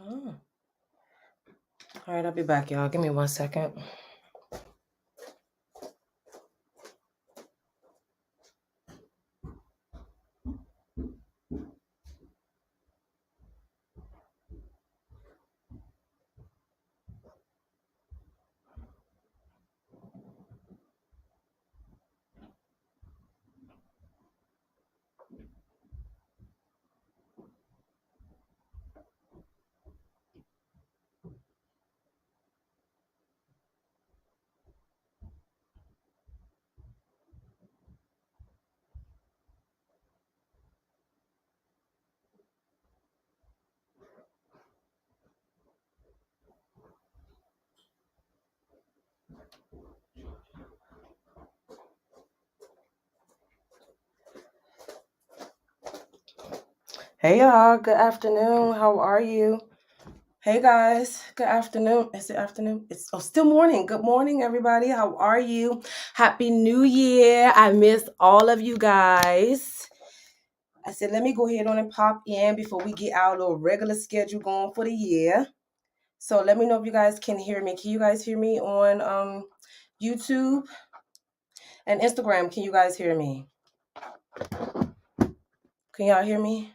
Oh. All right, I'll be back, y'all. Give me 1 second. Hey, y'all. Good afternoon. How are you? Hey, guys. Good afternoon. Is it afternoon? It's still morning. Good morning, everybody. How are you? Happy New Year. I missed all of you guys. I said, let me go ahead on and pop in before we get our little regular schedule going for the year. So let me know if you guys can hear me. Can you guys hear me on YouTube and Instagram? Can you guys hear me? Can y'all hear me?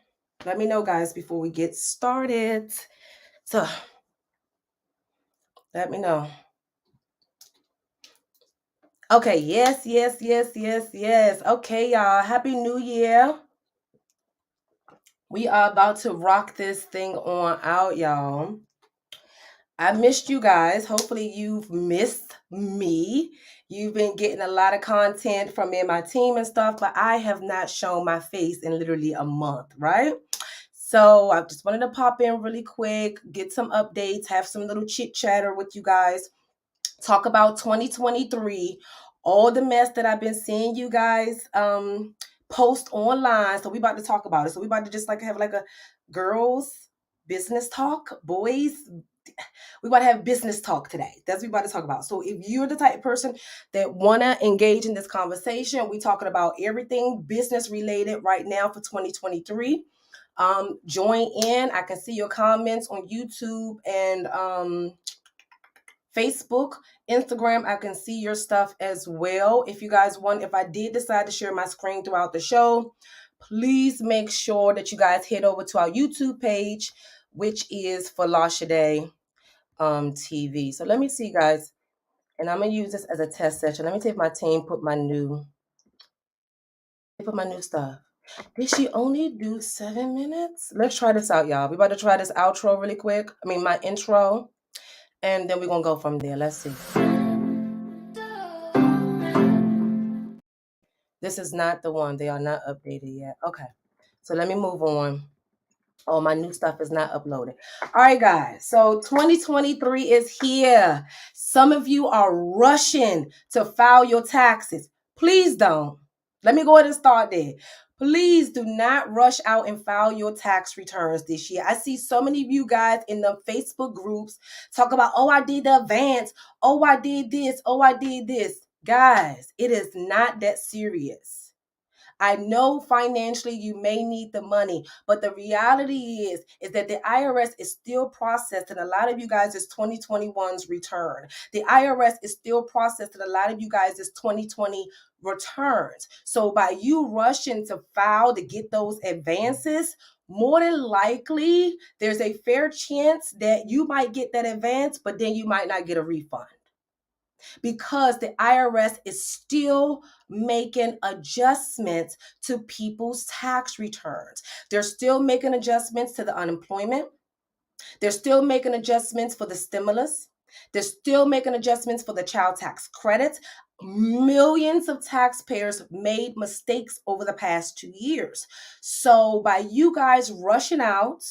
Let me know, guys, before we get started. So let me know. Okay, yes. Okay, y'all. Happy New Year. We are about to rock this thing on out, y'all. I missed you guys. Hopefully you've missed me. You've been getting a lot of content from me and my team and stuff, but I have not shown my face in literally a month, right? So I just wanted to pop in really quick, get some updates, have some little chit chatter with you guys, talk about 2023, all the mess that I've been seeing you guys post online. So we about to talk about it. So we about to just like have like a girls business talk, boys. We about to have business talk today. That's what we about to talk about. So if you're the type of person that want to engage in this conversation, we talking about everything business related right now for 2023. Join in. I can see your comments on YouTube and Facebook, Instagram. I can see your stuff as well. If you guys want, if I did decide to share my screen throughout the show, please make sure that you guys head over to our YouTube page, which is Folasade TV. So let me see, guys, and I'm gonna use this as a test session. Let me see if my team put my new stuff. Did she only do 7 minutes? Let's try this out, y'all. We about to try this outro really quick. I mean, my intro, and then we're gonna go from there. Let's see. This is not the one. They are not updated yet. Okay, so let me move on. Oh, my new stuff is not uploaded. All right, guys. So 2023 is here. Some of you are rushing to file your taxes. Please don't. Let me go ahead and start there. Please do not rush out and file your tax returns this year. I see so many of you guys in the Facebook groups talk about, oh, I did the advance. Oh, I did this. Oh, I did this. Guys, it is not that serious. I know financially you may need the money, but the reality is that the IRS is still processing a lot of you guys' 2021's return. The IRS is still processing a lot of you guys' 2020 returns. So by you rushing to file to get those advances, more than likely, there's a fair chance that you might get that advance, but then you might not get a refund, because the IRS is still making adjustments to people's tax returns. They're still making adjustments to the unemployment. They're still making adjustments for the stimulus. They're still making adjustments for the child tax credit. Millions of taxpayers made mistakes over the past 2 years. So by you guys rushing out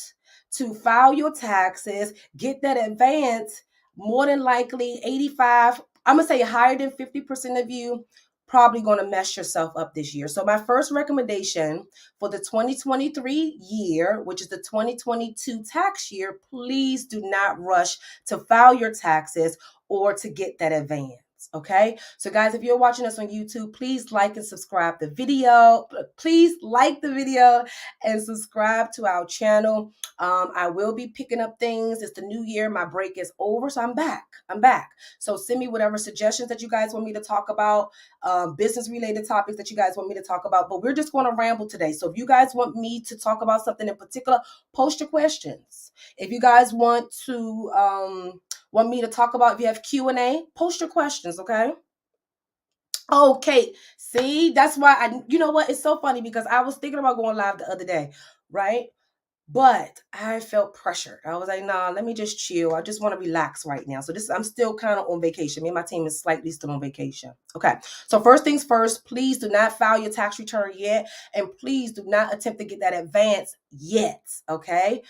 to file your taxes, get that advance, more than likely 85, I'm going to say higher than 50% of you probably going to mess yourself up this year. So my first recommendation for the 2023 year, which is the 2022 tax year, please do not rush to file your taxes or to get that advance. Okay, so guys, if you're watching us on YouTube, please like and subscribe the video. Please like the video and subscribe to our channel. I will be picking up things. It's the new year. My break is over, so I'm back. So send me whatever suggestions that you guys want me to talk about, business related topics that you guys want me to talk about. But we're just going to ramble today. So if you guys want me to talk about something in particular, post your questions. If you guys want me to talk about, if you have Q&A, post your questions, okay? Okay, see, that's why you know what? It's so funny because I was thinking about going live the other day, right? But I felt pressured. I was like, nah, let me just chill. I just want to relax right now. So I'm still kind of on vacation. Me and my team is slightly still on vacation. Okay. So first things first, please do not file your tax return yet. And please do not attempt to get that advance yet. Okay.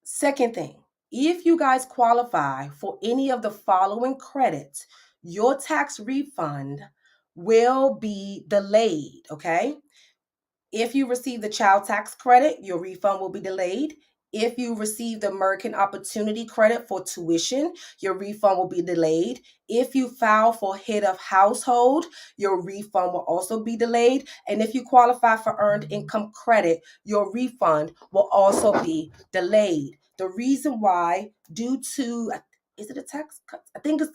Second thing, if you guys qualify for any of the following credits, your tax refund will be delayed. Okay. If you receive the child tax credit, your refund will be delayed. If you receive the American Opportunity Credit for tuition, your refund will be delayed. If you file for head of household, your refund will also be delayed. And if you qualify for earned income credit, your refund will also be delayed. The reason why, due to, is it a tax cut? I think it's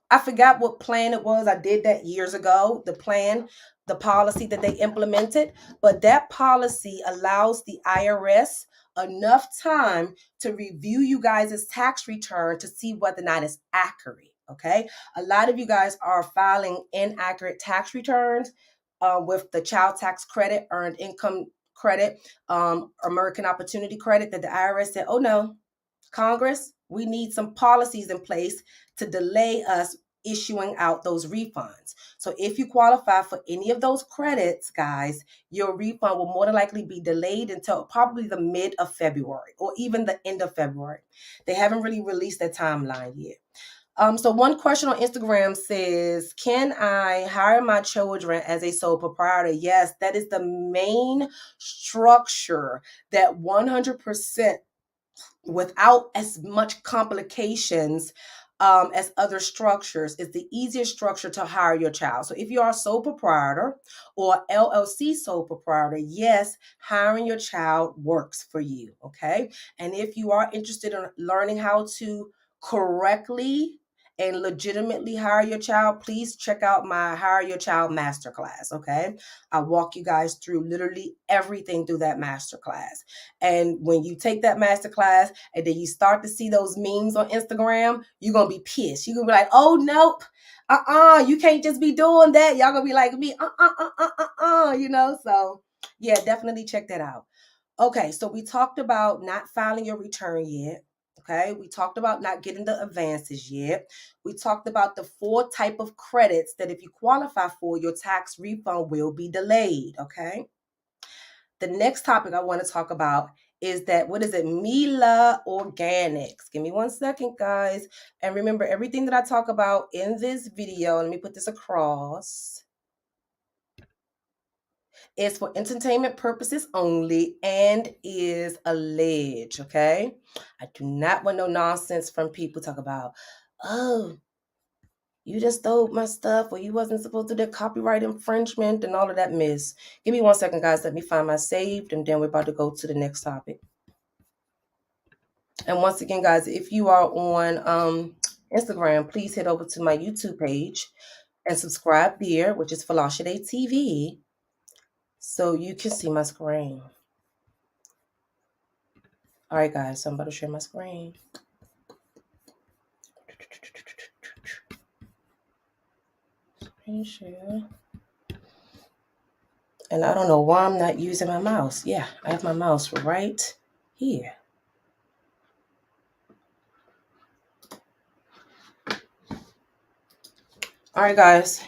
I forgot what plan it was. I did that years ago, the policy that they implemented. But that policy allows the IRS enough time to review you guys' tax return to see whether or not it's accurate. Okay. A lot of you guys are filing inaccurate tax returns with the child tax credit, earned income credit, American Opportunity Credit, that the IRS said, oh no, Congress, we need some policies in place to delay us issuing out those refunds. So if you qualify for any of those credits, guys, your refund will more than likely be delayed until probably the mid of February or even the end of February. They haven't really released that timeline yet. So one question on Instagram says, can I hire my children as a sole proprietor? Yes, that is the main structure that 100% without as much complications as other structures is the easiest structure to hire your child. So if you are a sole proprietor or LLC sole proprietor, yes, hiring your child works for you, okay? And if you are interested in learning how to correctly and legitimately hire your child, please check out my Hire Your Child Masterclass, okay? I walk you guys through literally everything through that masterclass. And when you take that masterclass and then you start to see those memes on Instagram, you're going to be pissed. You're going to be like, oh, nope. You can't just be doing that. Y'all going to be like me, you know? So yeah, definitely check that out. Okay, so we talked about not filing your return yet. Okay, we talked about not getting the advances yet. We talked about the 4 type of credits that if you qualify for, your tax refund will be delayed. Okay. The next topic I want to talk about is that, what is it? Mila Organics. Give me 1 second, guys. And remember, everything that I talk about in this video, let me put this across, is for entertainment purposes only and is alleged, okay? I do not want no nonsense from people talk about, oh, you just stole my stuff, or you wasn't supposed to do copyright infringement and all of that mess. Give me 1 second, guys. Let me find my saved, and then we're about to go to the next topic. And once again, guys, if you are on Instagram, please head over to my YouTube page and subscribe there, which is Folasade TV, so you can see my screen. All right, guys, so I'm about to share my screen. Screen share. And I don't know why I'm not using my mouse. Yeah, I have my mouse right here. All right, guys.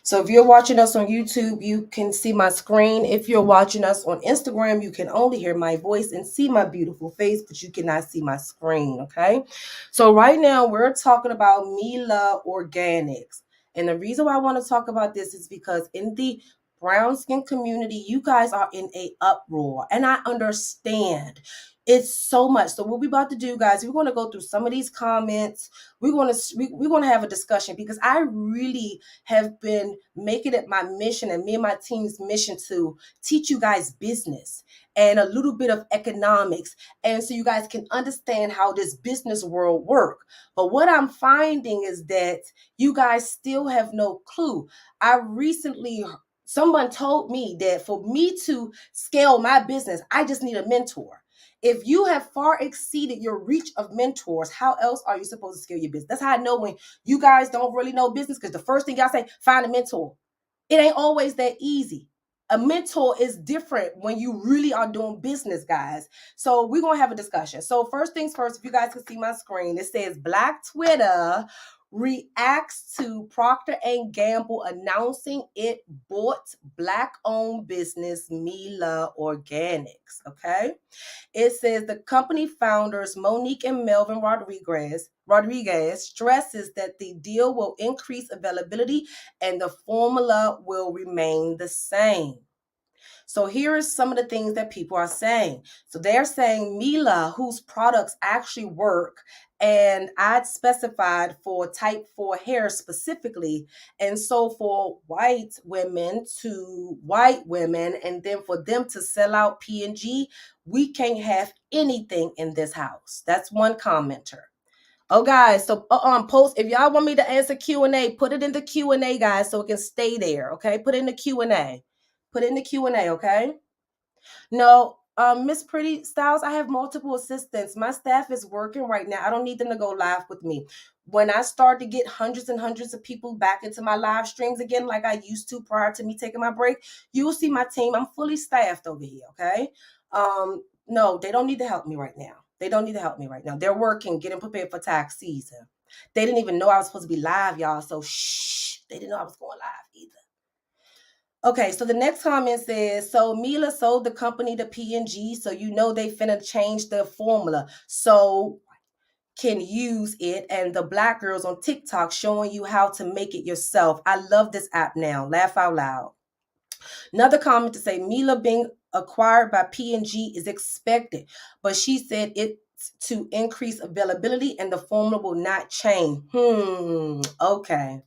So if you're watching us on YouTube, you can see my screen. If you're watching us on Instagram, you can only hear my voice and see my beautiful face, but you cannot see my screen, okay? So right now we're talking about Mila Organics. And the reason why I want to talk about this is because in the brown skin community, you guys are in a uproar. And I understand. It's so much. So what we're about to do, guys, we're going to go through some of these comments. We're going to have a discussion, because I really have been making it my mission, and me and my team's mission, to teach you guys business and a little bit of economics, and so you guys can understand how this business world work. But what I'm finding is that you guys still have no clue. Someone told me that for me to scale my business, I just need a mentor. If you have far exceeded your reach of mentors, how else are you supposed to scale your business? That's how I know when you guys don't really know business, because the first thing y'all say, find a mentor. It ain't always that easy. A mentor is different when you really are doing business, guys. So we're going to have a discussion. So first things first, if you guys can see my screen, it says Black Twitter reacts to Procter & Gamble announcing it bought Black-owned business Mila Organics, okay? It says the company founders Monique and Melvin Rodriguez stresses that the deal will increase availability and the formula will remain the same. So here is some of the things that people are saying. So they're saying Mila, whose products actually work, and I'd specified for type 4 hair specifically, and so for white women to white women, and then for them to sell out P&G, we can't have anything in this house. That's one commenter. Oh, guys, so post, if y'all want me to answer Q&A, put it in the Q&A, guys, so it can stay there, okay? Put it in the Q&A. Put it in the Q&A, okay? No, Miss Pretty Styles, I have multiple assistants. My staff is working right now. I don't need them to go live with me. When I start to get hundreds and hundreds of people back into my live streams again, like I used to prior to me taking my break, you will see my team. I'm fully staffed over here, okay? No, they don't need to help me right now. They don't need to help me right now. They're working, getting prepared for tax season. They didn't even know I was supposed to be live, y'all. So shh, they didn't know I was going live either. Okay, so the next comment says, so Mila sold the company to P&G, so you know they finna change the formula so can use it, and the Black girls on TikTok showing you how to make it yourself. I love this app now. Laugh out loud. Another comment to say Mila being acquired by P&G is expected, but she said it's to increase availability and the formula will not change. Okay.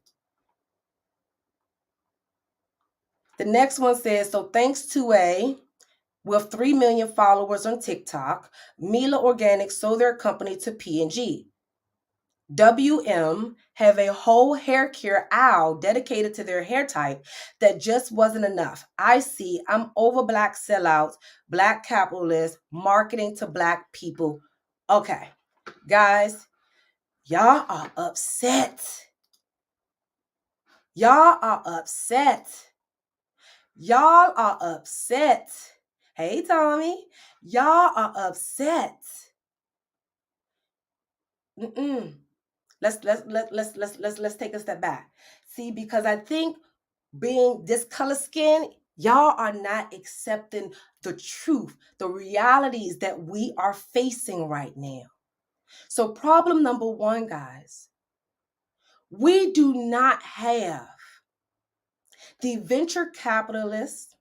The next one says, so thanks to with 3 million followers on TikTok, Mila Organics sold their company to P&G. WM have a whole hair care aisle dedicated to their hair type that just wasn't enough. I'm over Black sellouts, Black capitalists, marketing to Black people. Okay, guys, y'all are upset. Y'all are upset. Y'all are upset. Hey, Tommy, y'all are upset. Let's take a step back. See, because I think being this color skin, y'all are not accepting the truth, the realities that we are facing right now. So problem number one, guys, we do not have the venture capitalists,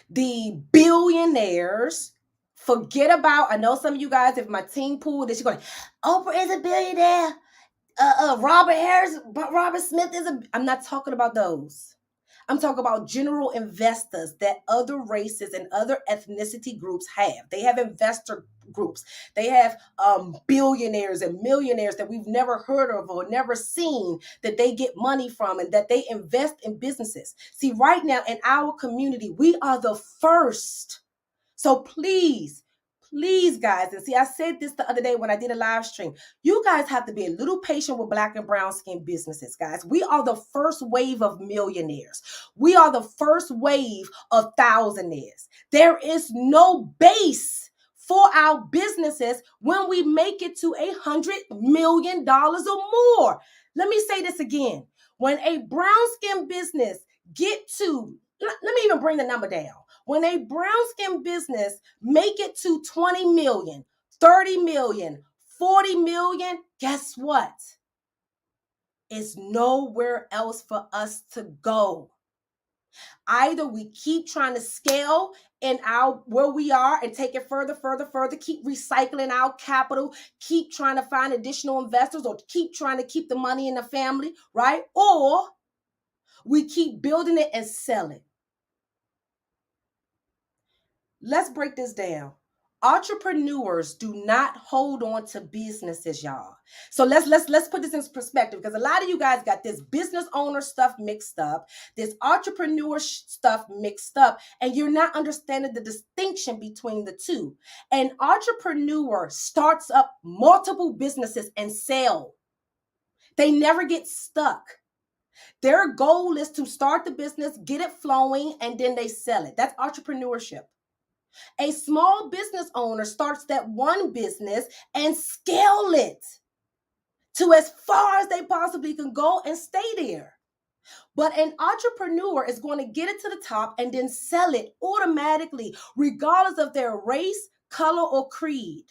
the billionaires. Forget about, I know some of you guys, if my team pool, that you're going, Oprah is a billionaire. Robert Smith is I'm not talking about those. I'm talking about general investors that other races and other ethnicity groups have. They have investor groups. They have billionaires and millionaires that we've never heard of or never seen, that they get money from and that they invest in businesses. See, right now in our community, we are the first. So please, guys, and see, I said this the other day when I did a live stream. You guys have to be a little patient with Black and brown skin businesses, guys. We are the first wave of millionaires. We are the first wave of thousandaires. There is no base for our businesses when we make it to $100 million or more. Let me say this again. When a brown skin business get to, let me even bring the number down. When a brown skin business make it to 20 million, 30 million, 40 million, guess what? It's nowhere else for us to go. Either we keep trying to scale in our where we are and take it further, keep recycling our capital, keep trying to find additional investors, or keep trying to keep the money in the family, right? Or we keep building it and sell it. Let's break this down. Entrepreneurs do not hold on to businesses, y'all. So let's put this in perspective, because a lot of you guys got this business owner stuff mixed up, this entrepreneur stuff mixed up, and you're not understanding the distinction between the two. An entrepreneur starts up multiple businesses and sell. They never get stuck. Their goal is to start the business, get it flowing, and then they sell it. That's entrepreneurship. A small business owner starts that one business and scale it to as far as they possibly can go and stay there. But an entrepreneur is going to get it to the top and then sell it automatically, regardless of their race, color, or creed.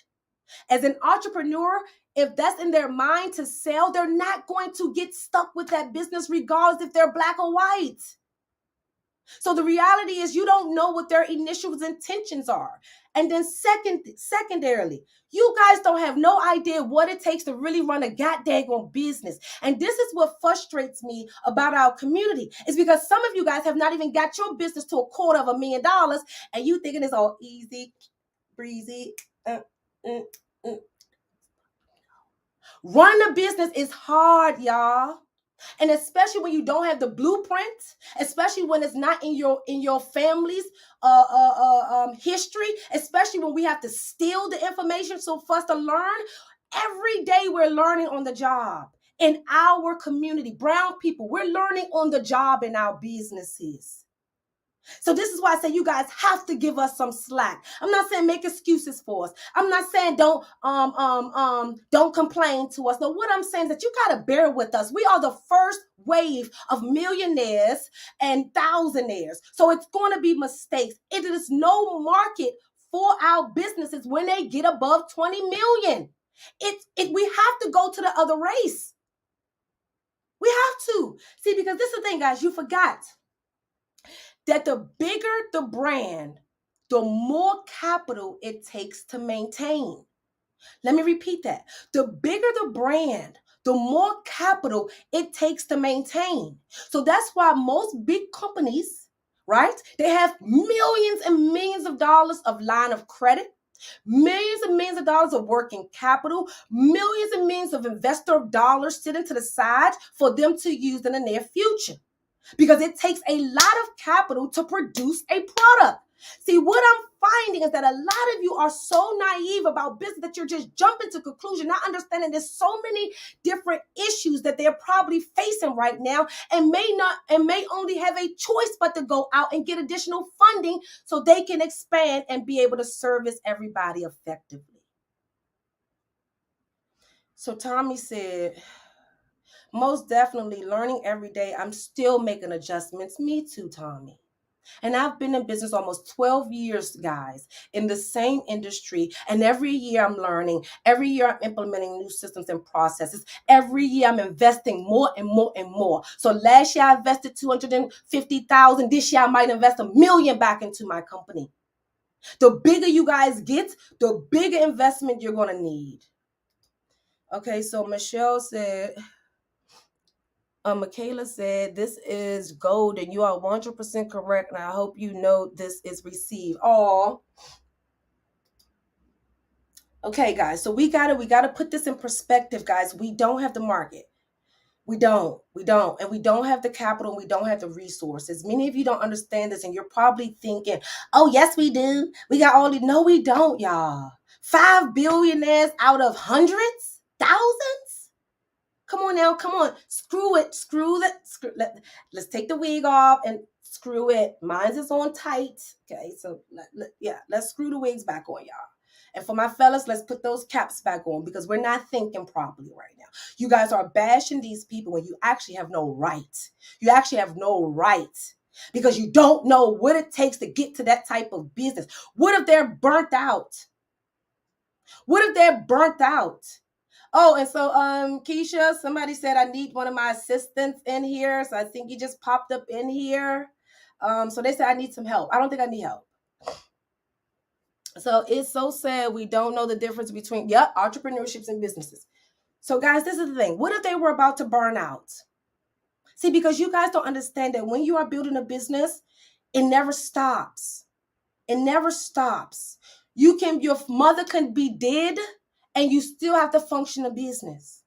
As an entrepreneur, if that's in their mind to sell, they're not going to get stuck with that business, regardless if they're black or white. So the reality is, you don't know what their initial intentions are. And then secondarily, you guys don't have no idea what it takes to really run a goddamn business. And this is what frustrates me about our community, is because some of you guys have not even got your business to $250,000, and you thinking it's all easy, breezy. Running a business is hard, y'all. And especially when you don't have the blueprint, especially when it's not in your family's history, especially when we have to steal the information so for us to learn. Every day we're learning on the job. In our community, brown people, we're learning on the job in our businesses. So this is why I say you guys have to give us some slack. I'm not saying make excuses for us. I'm not saying don't complain to us. No, what I'm saying is that you gotta bear with us. We are the first wave of millionaires and thousandaires. So it's gonna be mistakes. It is no market for our businesses when they get above 20 million. We have to go to the other race. We have to. See, because this is the thing, guys, you forgot that the bigger the brand, the more capital it takes to maintain. Let me repeat that. The bigger the brand, the more capital it takes to maintain. So that's why most big companies, right? They have millions and millions of dollars of line of credit, millions and millions of dollars of working capital, millions and millions of investor dollars sitting to the side for them to use in the near future. Because it takes a lot of capital to produce a product. See, what I'm finding is that a lot of you are so naive about business that you're just jumping to conclusion, not understanding there's so many different issues that they're probably facing right now, and may only have a choice but to go out and get additional funding so they can expand and be able to service everybody effectively. So Tommy said, most definitely learning every day. I'm still making adjustments. Me too, Tommy. And I've been in business almost 12 years, guys, in the same industry. And every year I'm learning. Every year I'm implementing new systems and processes. Every year I'm investing more and more and more. So last year I invested $250,000. This year I might invest $1 million back into my company. The bigger you guys get, the bigger investment you're going to need. Okay, so Michelle said, Michaela said, this is gold and you are 100% correct. And I hope you know this is received. Oh, okay, guys. So we gotta put this in perspective, guys. We don't have the market. We don't. And we don't have the capital. We don't have the resources. Many of you don't understand this and you're probably thinking, oh, yes, we do. We got all the, no, we don't, y'all. 5 billionaires out of hundreds, thousands. Come on now, come on. Screw it. Let's take the wig off and screw it. Mine's is on tight. Okay, so let's screw the wigs back on, y'all. And for my fellas, let's put those caps back on because we're not thinking properly right now. You guys are bashing these people when you actually have no right. You actually have no right because you don't know what it takes to get to that type of business. What if they're burnt out? What if they're burnt out? Oh, and so Keisha, somebody said I need one of my assistants in here. So I think you just popped up in here. So they said I need some help. I don't think I need help. So it's so sad we don't know the difference between entrepreneurships and businesses. So guys, this is the thing. What if they were about to burn out? See, because you guys don't understand that when you are building a business, it never stops. It never stops. Your mother can be dead and you still have to function a business.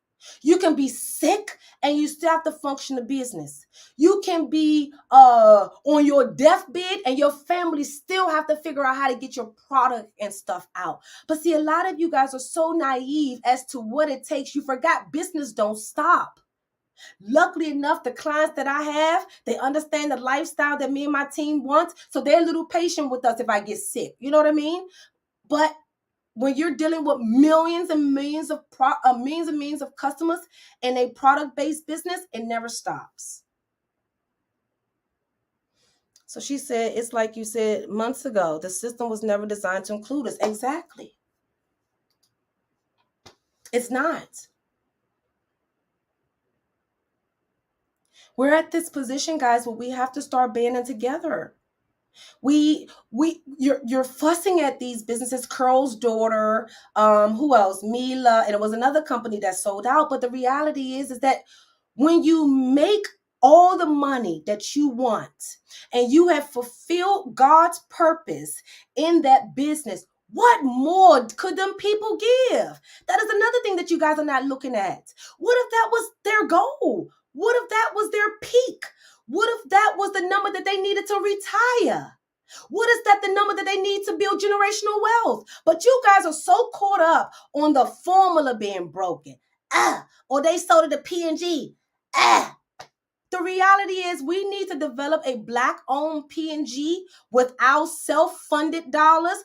You can be sick and you still have to function a business. You can be on your deathbed and your family still have to figure out how to get your product and stuff out. But see, a lot of you guys are so naive as to what it takes. You forgot business don't stop. Luckily enough, the clients that I have, they understand the lifestyle that me and my team want. So they're a little patient with us if I get sick. You know what I mean? But when you're dealing with millions and millions of millions of customers in a product-based business, it never stops. So she said, it's like you said months ago, the system was never designed to include us. Exactly. It's not. We're at this position, guys, where we have to start banding together. You're fussing at these businesses, Curl's daughter, who else? Mila, and it was another company that sold out. But the reality is that when you make all the money that you want and you have fulfilled God's purpose in that business, what more could them people give? That is another thing that you guys are not looking at. What if that was their goal? What if that was their peak? What if that was the number that they needed to retire? What is that the number that they need to build generational wealth? But you guys are so caught up on the formula being broken. Or they sold it to P&G. The reality is we need to develop a Black-owned P&G with our self-funded dollars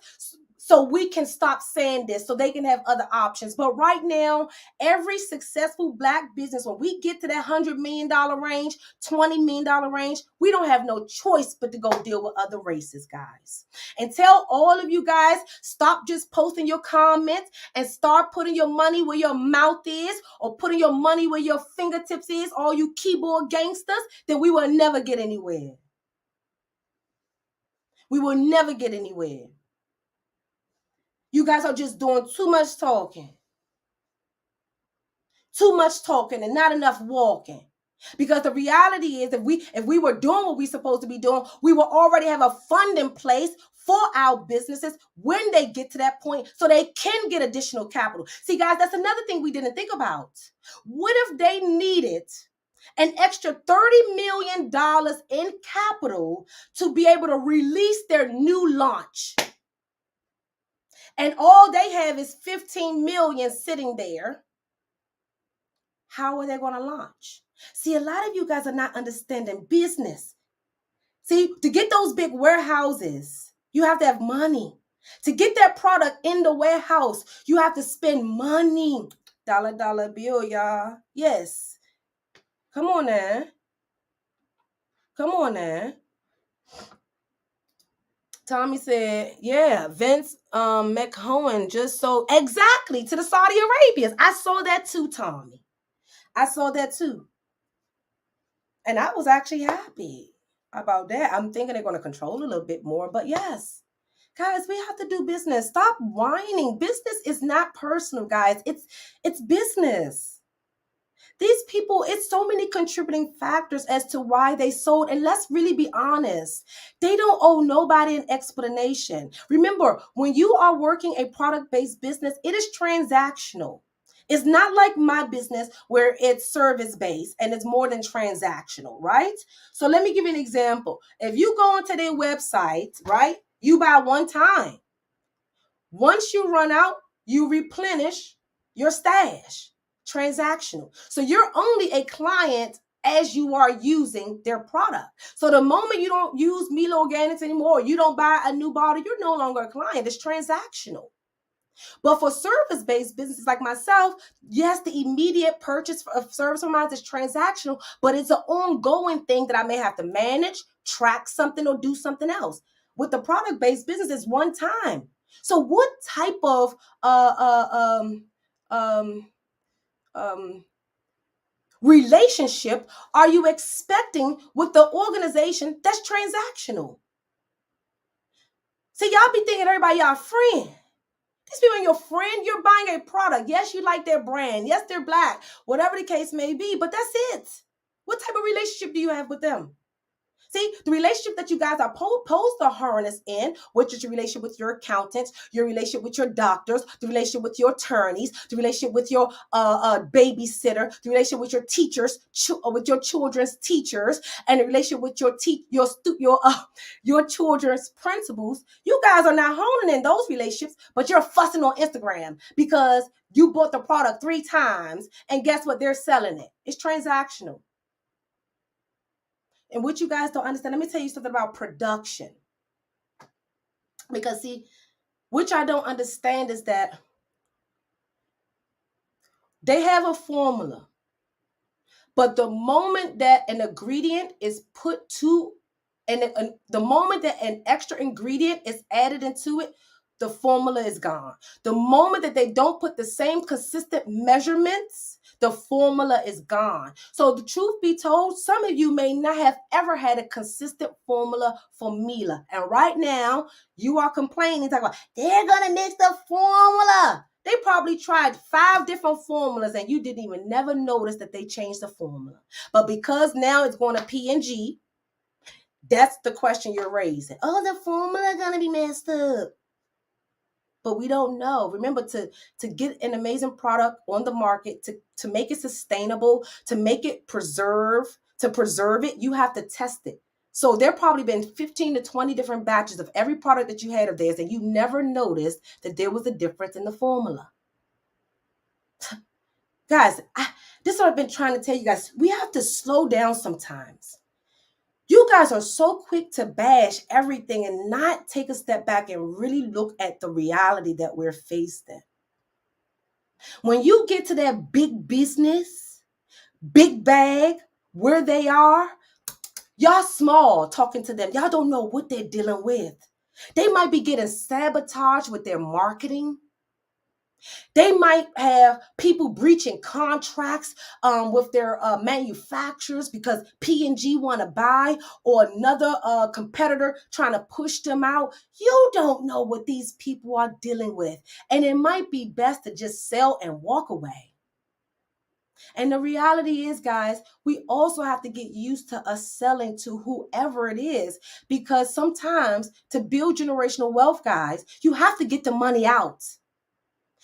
so we can stop saying this, so they can have other options. But right now, every successful Black business, when we get to that $100 million range, $20 million range, we don't have no choice but to go deal with other races, guys. And tell all of you guys, stop just posting your comments and start putting your money where your mouth is, or putting your money where your fingertips is, all you keyboard gangsters, then we will never get anywhere. We will never get anywhere. You guys are just doing too much talking. Too much talking and not enough walking. Because the reality is, if we were doing what we're supposed to be doing, we will already have a fund in place for our businesses when they get to that point so they can get additional capital. See, guys, that's another thing we didn't think about. What if they needed an extra $30 million in capital to be able to release their new launch? And all they have is 15 million sitting there. How are they going to launch? See, a lot of you guys are not understanding business. See, to get those big warehouses, you have to have money. To get that product in the warehouse, you have to spend money. Dollar bill, y'all. Yes. Come on now. Come on now. Tommy said, yeah, Vince McHowen just sold exactly to the Saudi Arabians. I saw that too, Tommy. I saw that too. And I was actually happy about that. I'm thinking they're going to control a little bit more. But yes, guys, we have to do business. Stop whining. Business is not personal, guys. It's business. These people, it's so many contributing factors as to why they sold. And let's really be honest. They don't owe nobody an explanation. Remember, when you are working a product-based business, it is transactional. It's not like my business where it's service-based and it's more than transactional, right? So let me give you an example. If you go onto their website, right, you buy one time. Once you run out, you replenish your stash. Transactional. So you're only a client as you are using their product. So the moment you don't use Milo Organics anymore, you don't buy a new bottle, you're no longer a client. It's transactional. But for service-based businesses like myself, yes, the immediate purchase of service from mine is transactional, but it's an ongoing thing that I may have to manage, track something, or do something else. With the product-based business, it's one time. So what type of relationship are you expecting with the organization that's transactional? See, y'all be thinking everybody y'all friend. These people are your friend. You're buying a product. Yes, you like their brand. Yes, they're black. Whatever the case may be, but that's it. What type of relationship do you have with them? See, the relationship that you guys are posed to harness in, which is your relationship with your accountants, your relationship with your doctors, the relationship with your attorneys, the relationship with your babysitter, the relationship with your teachers, with your children's teachers, and the relationship with your children's principals. You guys are not honing in those relationships, but you're fussing on Instagram because you bought the product 3 times, and guess what? They're selling it. It's transactional. And what you guys don't understand, let me tell you something about production. Because see, which I don't understand is that they have a formula. But the moment that an ingredient is put to, and the moment that an extra ingredient is added into it, the formula is gone. The moment that they don't put the same consistent measurements, the formula is gone. So the truth be told, some of you may not have ever had a consistent formula for Mila. And right now, you are complaining, talking about, they're going to mix the formula. They probably tried 5 different formulas and you didn't even never notice that they changed the formula. But because now it's going to P&G, that's the question you're raising. Oh, the formula is going to be messed up. But we don't know. Remember, to get an amazing product on the market, to make it sustainable, to make it preserve it, you have to test it. So there probably been 15 to 20 different batches of every product that you had of theirs, and you never noticed that there was a difference in the formula. Guys, this is what I've been trying to tell you guys. We have to slow down sometimes. You guys are so quick to bash everything and not take a step back and really look at the reality that we're facing. When you get to that big business, big bag, where they are, y'all small talking to them. Y'all don't know what they're dealing with. They might be getting sabotaged with their marketing. They might have people breaching contracts with their manufacturers because P&G want to buy, or another competitor trying to push them out. You don't know what these people are dealing with. And it might be best to just sell and walk away. And the reality is, guys, we also have to get used to us selling to whoever it is, because sometimes to build generational wealth, guys, you have to get the money out.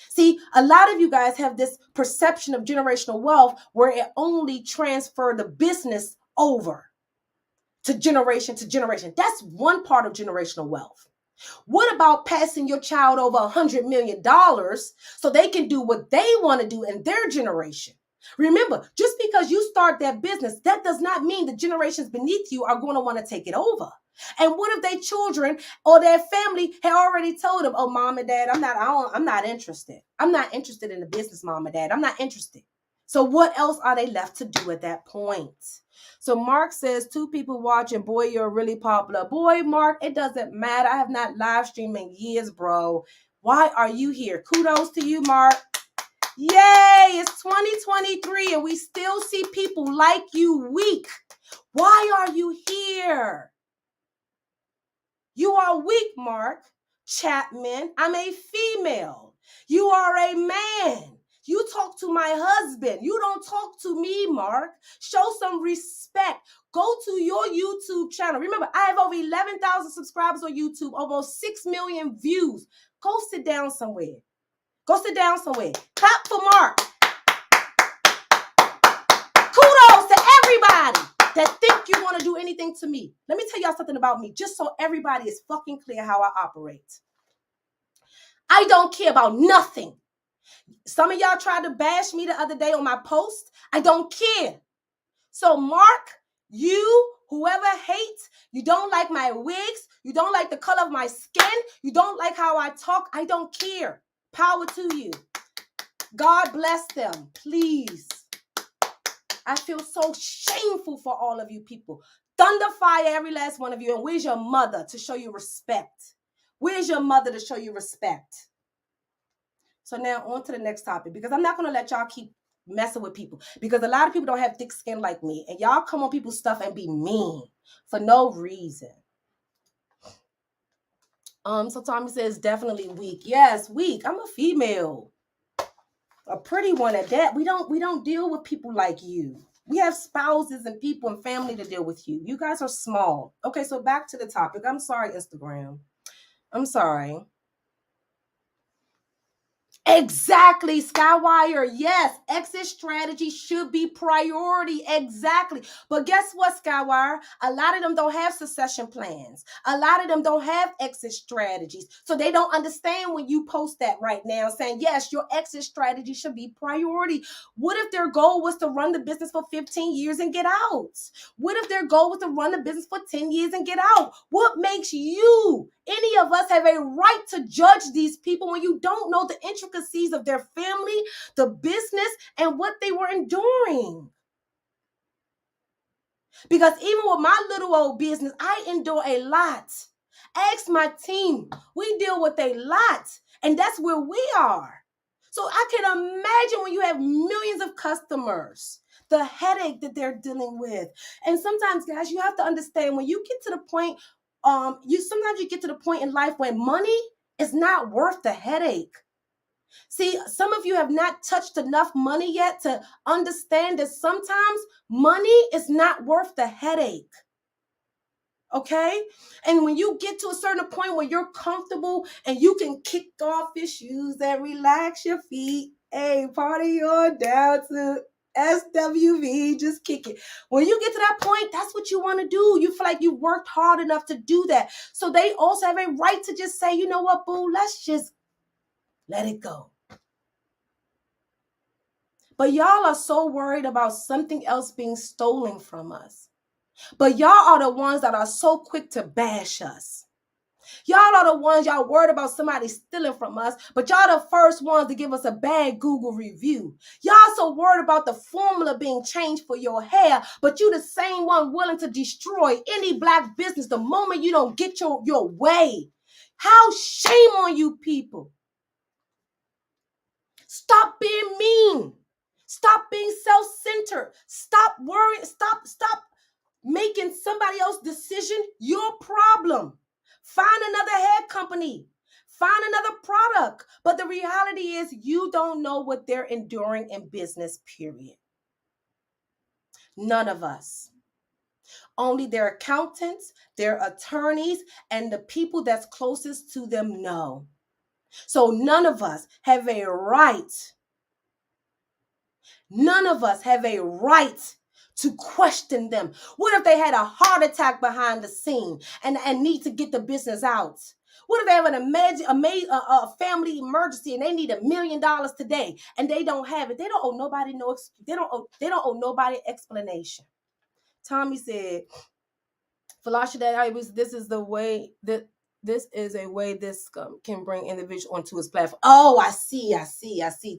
See, a lot of you guys have this perception of generational wealth where it only transfer the business over to generation to generation. That's one part of generational wealth. What about passing your child over $100 million so they can do what they want to do in their generation? Remember, just because you start that business, that does not mean the generations beneath you are going to want to take it over. And what if their children or their family had already told them, oh, mom and dad, I'm not interested. I'm not interested in the business, mom and dad. I'm not interested. So what else are they left to do at that point? So Mark says, 2 people watching, boy, you're really popular. Boy, Mark, it doesn't matter. I have not live streamed in years, bro. Why are you here? Kudos to you, Mark. Yay, it's 2023 and we still see people like you weak. Why are you here? You are weak, Mark Chapman. I'm a female. You are a man. You talk to my husband. You don't talk to me, Mark. Show some respect. Go to your YouTube channel. Remember, I have over 11,000 subscribers on YouTube, almost 6 million views. Go sit down somewhere. Go sit down somewhere. Clap for Mark. Kudos to everybody that think you want to do anything to me. Let me tell y'all something about me, just so everybody is fucking clear how I operate. I don't care about nothing. Some of y'all tried to bash me the other day on my post. I don't care. So Mark, you, whoever hates, you don't like my wigs, you don't like the color of my skin, you don't like how I talk, I don't care. Power to you. God bless them, please. I feel so shameful for all of you people. Thunder fire every last one of you. And where's your mother to show you respect? Where's your mother to show you respect? So now on to the next topic, because I'm not going to let y'all keep messing with people, because a lot of people don't have thick skin like me, and y'all come on people's stuff and be mean for no reason. So Tommy says definitely weak. Yes, weak. I'm a female, a pretty one at that. We don't deal with people like you. We have spouses and people and family to deal with you. You guys are small. Okay, so back to the topic. I'm sorry, Instagram. I'm sorry. Exactly, Skywire. Yes, exit strategy should be priority. Exactly. But guess what, Skywire? A lot of them don't have succession plans. A lot of them don't have exit strategies. So they don't understand when you post that right now saying, yes, your exit strategy should be priority. What if their goal was to run the business for 15 years and get out? What if their goal was to run the business for 10 years and get out? What makes you, any of us, have a right to judge these people when you don't know the intricacies of their family, the business, and what they were enduring? Because even with my little old business, I endure a lot. Ask my team. We deal with a lot, and that's where we are. So I can imagine when you have millions of customers, the headache that they're dealing with. And sometimes, guys, you have to understand, when you get to the point, you get to the point in life when money is not worth the headache. See, some of you have not touched enough money yet to understand that sometimes money is not worth the headache. Okay? And when you get to a certain point where you're comfortable and you can kick off your shoes and relax your feet, hey, party on down to SWV, just kick it. When you get to that point, that's what you want to do. You feel like you worked hard enough to do that. So they also have a right to just say, you know what, boo, let's just let it go. But y'all are so worried about something else being stolen from us. But y'all are the ones that are so quick to bash us. Y'all are the ones, y'all worried about somebody stealing from us, but y'all the first ones to give us a bad Google review. Y'all so worried about the formula being changed for your hair, but you the same one willing to destroy any black business the moment you don't get your way. How shame on you people. Stop being mean. Stop being self-centered. Stop worrying. Stop making somebody else's decision your problem. Find another hair company. Find another product. But the reality is you don't know what they're enduring in business, period. None of us. Only their accountants, their attorneys, and the people that's closest to them know. So none of us have a right. None of us have a right to question them. What if they had a heart attack behind the scene and need to get the business out? What if they have a family emergency and they need $1 million today and they don't have it? They don't owe nobody they don't owe nobody explanation. Tommy said, Folasade Ayegbusi, this is a way this can bring individual onto his platform. Oh, I see,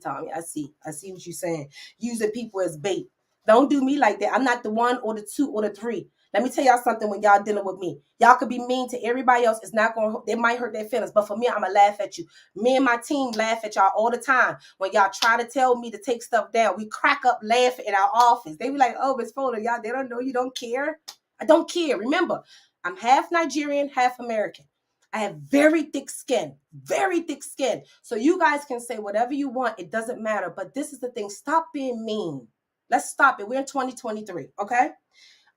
Tommy. I see what you're saying. Using people as bait. Don't do me like that. I'm not the one or the two or the three. Let me tell y'all something. When y'all dealing with me, y'all could be mean to everybody else. It's not going to, they might hurt their feelings, but for me, I'm going to laugh at you. Me and my team laugh at y'all all the time. When y'all try to tell me to take stuff down, we crack up laughing in our office. They be like, oh, Miss Fuller, y'all, they don't know you don't care. I don't care. Remember, I'm half Nigerian, half American. I have very thick skin. So you guys can say whatever you want. It doesn't matter. But this is the thing. Stop being mean. Let's stop it. We're in 2023. Okay?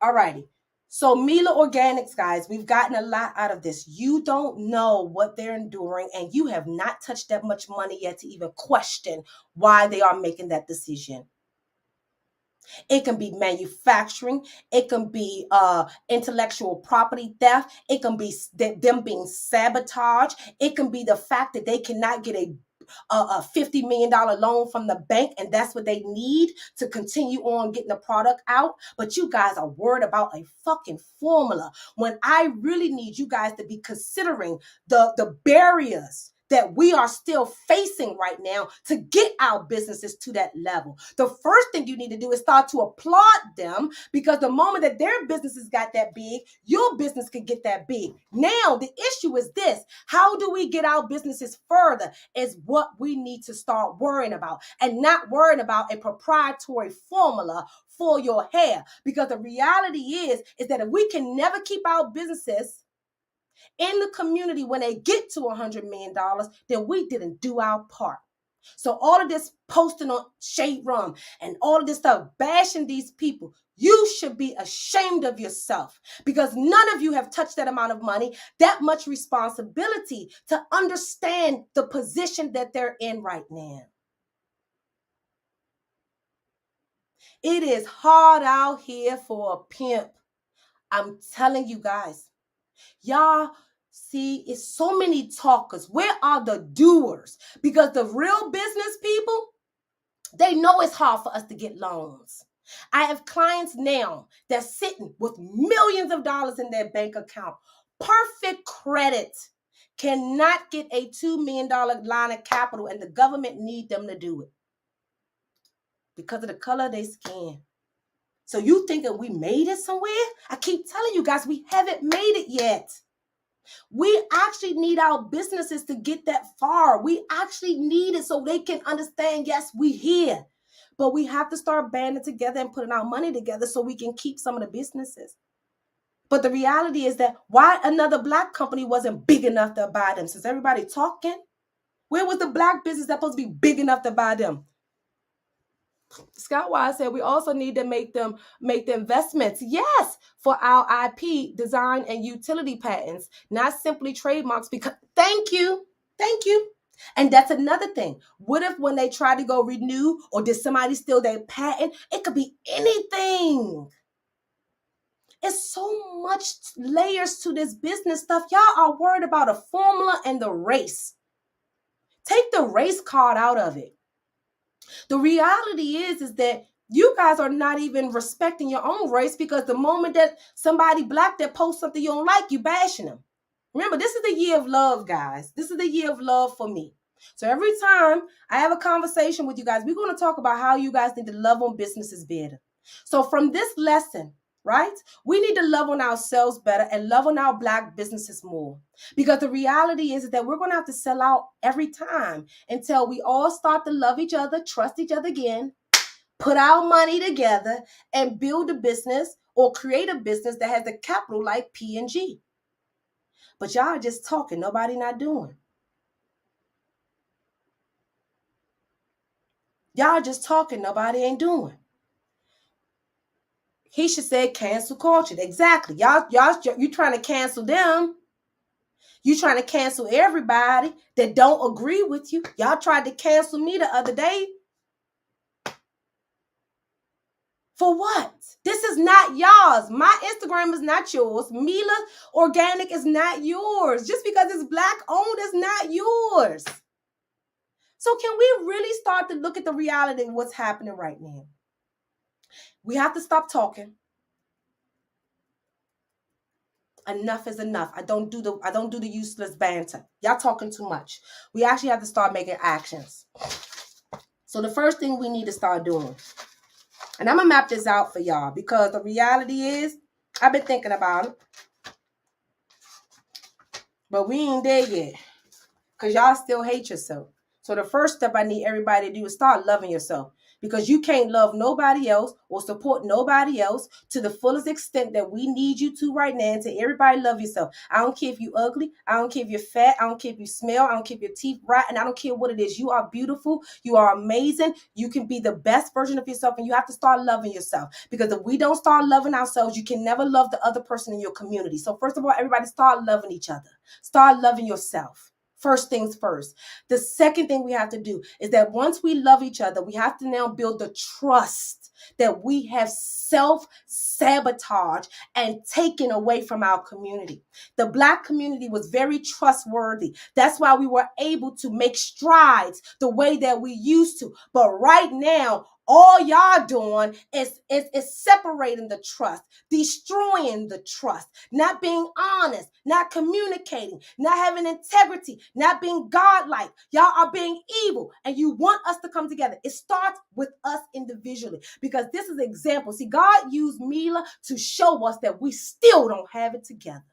All righty. So Mila Organics, guys, we've gotten a lot out of this. You don't know what they're enduring, and you have not touched that much money yet to even question why they are making that decision. It can be manufacturing. It can be intellectual property theft. It can be them being sabotaged. It can be the fact that they cannot get a $50 million loan from the bank, and that's what they need to continue on getting the product out. But you guys are worried about a fucking formula when I really need you guys to be considering the barriers that we are still facing right now to get our businesses to that level. The first thing you need to do is start to applaud them, because the moment that their businesses got that big, your business could get that big. Now, the issue is this: how do we get our businesses further is what we need to start worrying about, and not worrying about a proprietary formula for your hair. Because the reality is that if we can never keep our businesses in the community when they get to $100 million, then we didn't do our part. So all of this posting on Shade Room and all of this stuff, bashing these people, you should be ashamed of yourself, because none of you have touched that amount of money, that much responsibility to understand the position that they're in right now. It is hard out here for a pimp. I'm telling you guys. Y'all see, it's so many talkers. Where are the doers? Because the real business people, they know it's hard for us to get loans. I have clients now that's sitting with millions of dollars in their bank account. Perfect credit. Cannot get a $2 million line of capital, and the government need them to do it because of the color of their skin. So you thinking we made it somewhere? I keep telling you guys, we haven't made it yet. We actually need our businesses to get that far. We actually need it so they can understand, yes, we here. But we have to start banding together and putting our money together so we can keep some of the businesses. But the reality is that why another Black company wasn't big enough to buy them? Since everybody talking, where was the Black business that supposed to be big enough to buy them? Scott Wise said we also need to make the investments, yes, for our IP, design, and utility patents, not simply trademarks. Because thank you. And that's another thing. What if when they try to go renew, or did somebody steal their patent? It could be anything. It's so much layers to this business stuff. Y'all are worried about a formula and the race. Take the race card out of it. The reality is that you guys are not even respecting your own race, because the moment that somebody Black that posts something you don't like, you bashing them. Remember, this is the year of love, guys. This is the year of love for me. So every time I have a conversation with you guys, we're going to talk about how you guys need to love on businesses better. So from this lesson, right, we need to love on ourselves better and love on our Black businesses more. Because the reality is that we're going to have to sell out every time until we all start to love each other, trust each other again, put our money together, and build a business or create a business that has the capital like P&G. But y'all are just talking, nobody not doing. Y'all just talking, nobody ain't doing. He should say cancel culture. Exactly. Y'all, you trying to cancel them. You trying to cancel everybody that don't agree with you. Y'all tried to cancel me the other day. For what? This is not y'all's. My Instagram is not yours. Mila Organic is not yours. Just because it's Black owned is not yours. So can we really start to look at the reality of what's happening right now? We have to stop talking. Enough is enough. I don't do the useless banter. Y'all talking too much. We actually have to start making actions. So the first thing we need to start doing, and I'm gonna map this out for y'all, because the reality is I've been thinking about it, but we ain't there yet, because y'all still hate yourself. So the first step I need everybody to do is start loving yourself, because you can't love nobody else or support nobody else to the fullest extent that we need you to right now. And to everybody, love yourself. I don't care if you ugly. I don't care if you're fat. I don't care if you smell. I don't care if your teeth rotten. I don't care what it is. You are beautiful. You are amazing. You can be the best version of yourself, and you have to start loving yourself, because if we don't start loving ourselves, you can never love the other person in your community. So first of all, everybody start loving each other. Start loving yourself. First things first. The second thing we have to do is that once we love each other, we have to now build the trust that we have self-sabotaged and taken away from our community. The Black community was very trustworthy. That's why we were able to make strides the way that we used to. But right now, all y'all doing is separating the trust, destroying the trust, not being honest, not communicating, not having integrity, not being godlike. Y'all are being evil, and you want us to come together. It starts with us individually, because this is an example. See, God used Mila to show us that we still don't have it together.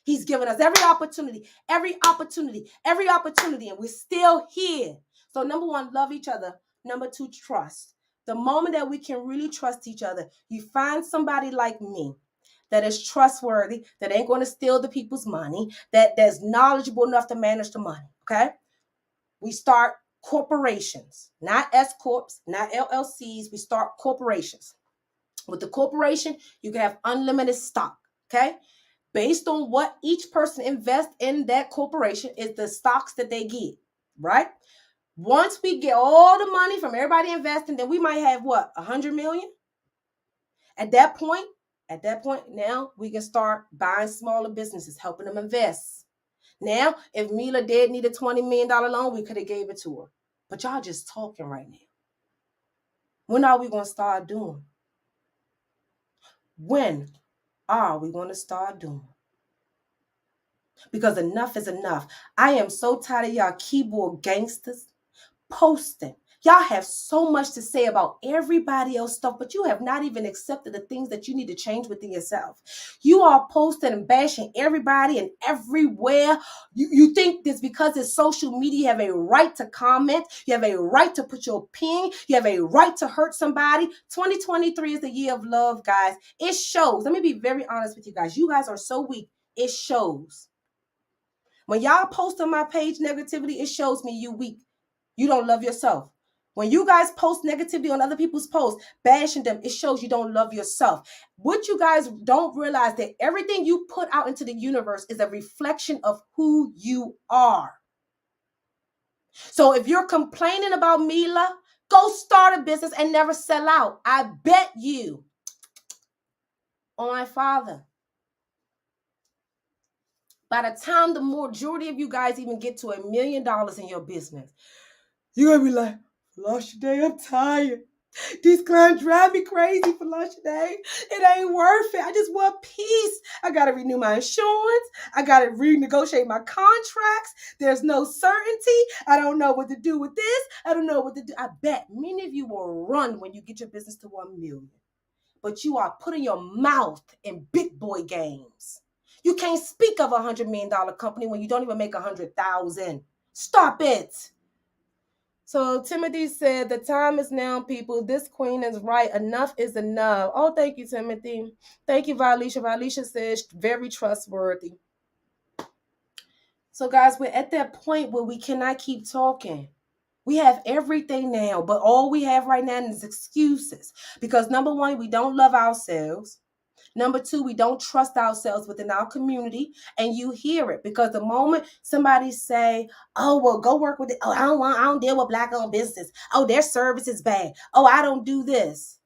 He's given us every opportunity, and we're still here. So number one, love each other. Number two, trust. The moment that we can really trust each other, you find somebody like me that is trustworthy, that ain't going to steal the people's money, that's knowledgeable enough to manage the money, okay? We start corporations, not S corps, not LLCs. We start corporations. With the corporation, you can have unlimited stock, okay? Based on what each person invests in that corporation is the stocks that they get, right? Once we get all the money from everybody investing, then we might have what, 100 million? At that point, now we can start buying smaller businesses, helping them invest. Now, if Mila did need a $20 million loan, we could have gave it to her. But y'all just talking right now. When are we going to start doing? When are we going to start doing? Because enough is enough. I am so tired of y'all keyboard gangsters posting. Y'all have so much to say about everybody else stuff, but you have not even accepted the things that you need to change within yourself. You are posting and bashing everybody and everywhere. You think this because it's social media, you have a right to comment. You have a right to put your opinion. You have a right to hurt somebody. 2023 is the year of love, guys. It shows. Let me be very honest with you guys. You guys are so weak. It shows. When y'all post on my page negativity, it shows me you weak. You don't love yourself. When you guys post negativity on other people's posts, bashing them, it shows you don't love yourself. What you guys don't realize that everything you put out into the universe is a reflection of who you are. So if you're complaining about Mila, go start a business and never sell out. I bet you on my father. By the time the majority of you guys even get to $1 million in your business, you're going to be like, Folasade, I'm tired. These clients drive me crazy, Folasade. It ain't worth it. I just want peace. I got to renew my insurance. I got to renegotiate my contracts. There's no certainty. I don't know what to do with this. I don't know what to do. I bet many of you will run when you get your business to 1 million. But you are putting your mouth in big boy games. You can't speak of $100 million company when you don't even make 100,000. Stop it. So Timothy said, the time is now, people. This queen is right. Enough is enough. Oh, thank you, Timothy. Thank you, Valisha. Valisha says, very trustworthy. So, guys, we're at that point where we cannot keep talking. We have everything now, but all we have right now is excuses. Because number one, we don't love ourselves. Number two, we don't trust ourselves within our community, and you hear it because the moment somebody say, "Oh, well, go work with it," "Oh, I don't deal with Black-owned business," "Oh, their service is bad," "Oh, I don't do this."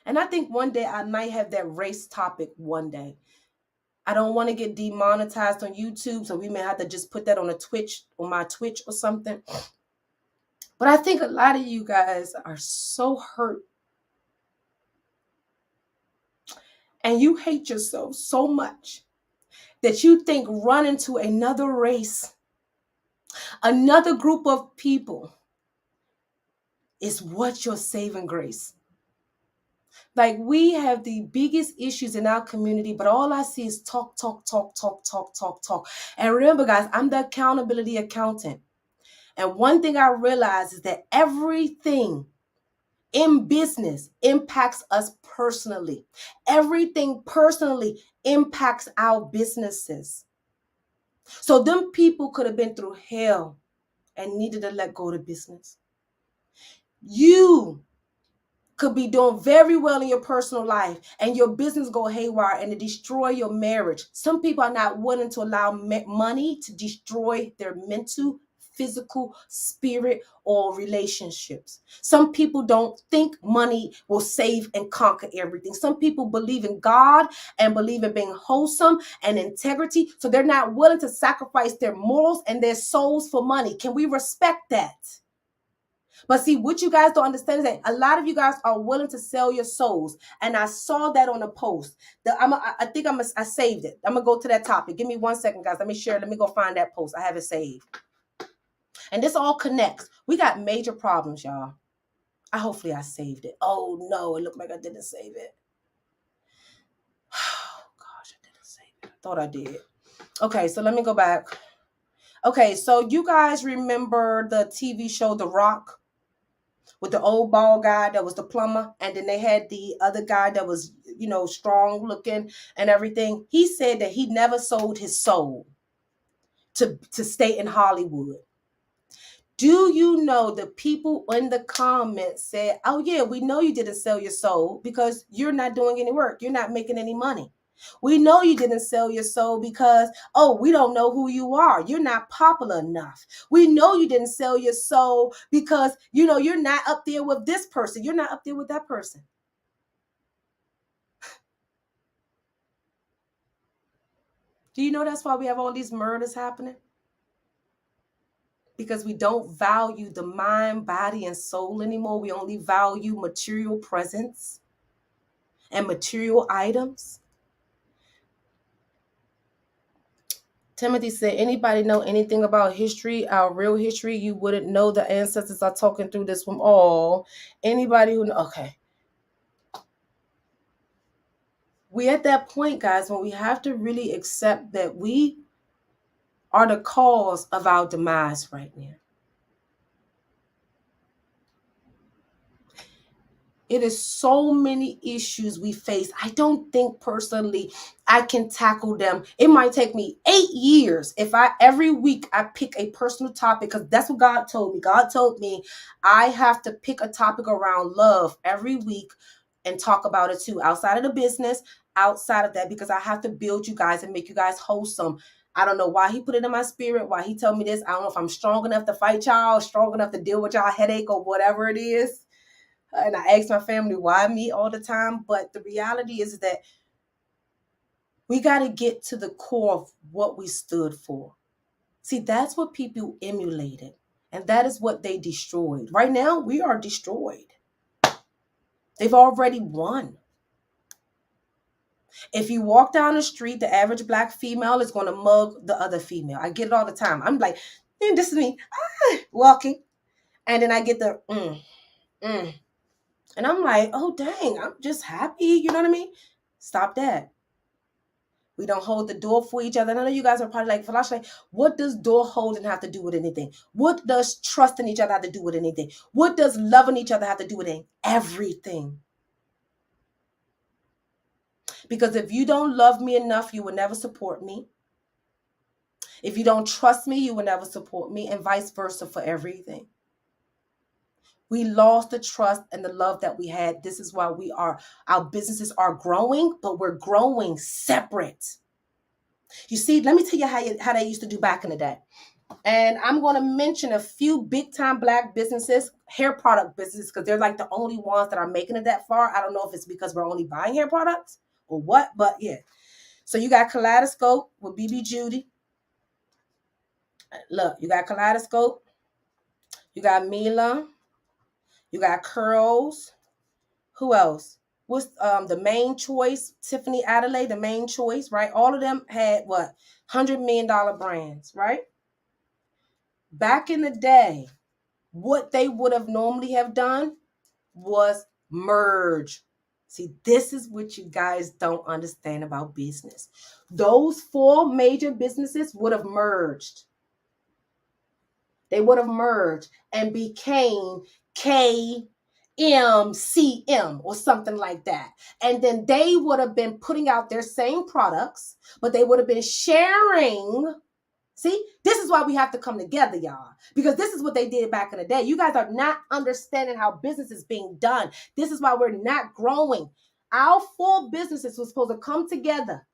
And I think one day I might have that race topic one day. I don't want to get demonetized on YouTube, so we may have to just put that on my Twitch or something. But I think a lot of you guys are so hurt. And you hate yourself so much that you think running to another race, another group of people is what your saving grace. Like, we have the biggest issues in our community, but all I see is talk. And remember, guys, I'm the accountability accountant. And one thing I realize is that everything in business impacts us personally. Everything personally impacts our businesses. So them people could have been through hell and needed to let go of the business. You could be doing very well in your personal life and your business go haywire and it destroy your marriage. Some people are not willing to allow money to destroy their mental, physical, spirit, or relationships. Some people don't think money will save and conquer everything. Some people believe in God and believe in being wholesome and integrity, so they're not willing to sacrifice their morals and their souls for money. Can we respect that? But see, what you guys don't understand is that a lot of you guys are willing to sell your souls. And I saw that on a post. I saved it. I'm going to go to that topic. Give me 1 second, guys. Let me share. Let me go find that post. I have it saved. And this all connects. We got major problems, y'all. Hopefully I saved it. Oh, no. It looked like I didn't save it. Oh, gosh, I didn't save it. I thought I did. Okay, so let me go back. Okay, so you guys remember the TV show The Rock? With the old bald guy that was the plumber, and then they had the other guy that was, strong looking and everything. He said that he never sold his soul to stay in Hollywood. Do you know the people in the comments said, oh yeah, we know you didn't sell your soul because you're not doing any work. You're not making any money. We know you didn't sell your soul because, oh, we don't know who you are. You're not popular enough. We know you didn't sell your soul because, you're not up there with this person. You're not up there with that person. Do you know that's why we have all these murders happening? Because we don't value the mind, body, and soul anymore. We only value material presence and material items. Timothy said, anybody know anything about history, our real history? You wouldn't know. The ancestors are talking through this from all. Anybody who okay. We at that point, guys, when we have to really accept that we are the cause of our demise right now. It is so many issues we face. I don't think personally I can tackle them. It might take me 8 years if every week I pick a personal topic, because that's what God told me. God told me I have to pick a topic around love every week and talk about it too, outside of the business, outside of that, because I have to build you guys and make you guys wholesome. I don't know why he put it in my spirit, why he told me this. I don't know if I'm strong enough to fight y'all, strong enough to deal with y'all headache or whatever it is. And I ask my family, why me all the time? But the reality is that we got to get to the core of what we stood for. See, that's what people emulated. And that is what they destroyed. Right now, we are destroyed. They've already won. If you walk down the street, the average Black female is going to mug the other female. I get it all the time. I'm like, this is me walking. And then I get the And I'm like, oh, dang, I'm just happy. You know what I mean? Stop that. We don't hold the door for each other. And I know you guys are probably like, Folasade, what does door holding have to do with anything? What does trusting each other have to do with anything? What does loving each other have to do with anything? Everything. Because if you don't love me enough, you will never support me. If you don't trust me, you will never support me, and vice versa for everything. We lost the trust and the love that we had. This is why our businesses are growing, but we're growing separate. You see, let me tell you how they used to do back in the day. And I'm going to mention a few big time Black businesses, hair product businesses, because they're like the only ones that are making it that far. I don't know if it's because we're only buying hair products or what, but yeah. So you got Kaleidoscope with BB Judy. Look, you got Kaleidoscope. You got Mila. You got Curls. Who else? What's the Main Choice? Tiffany Adelaide, the Main Choice, right? All of them had what? $100 million brands, right? Back in the day, what they would have normally have done was merge. See, this is what you guys don't understand about business. Those 4 major businesses would have merged. They would have merged and became KMCM or something like that. And then they would have been putting out their same products, but they would have been sharing. See, this is why we have to come together, y'all, because this is what they did back in the day. You guys are not understanding how business is being done. This is why we're not growing. Our 4 businesses were supposed to come together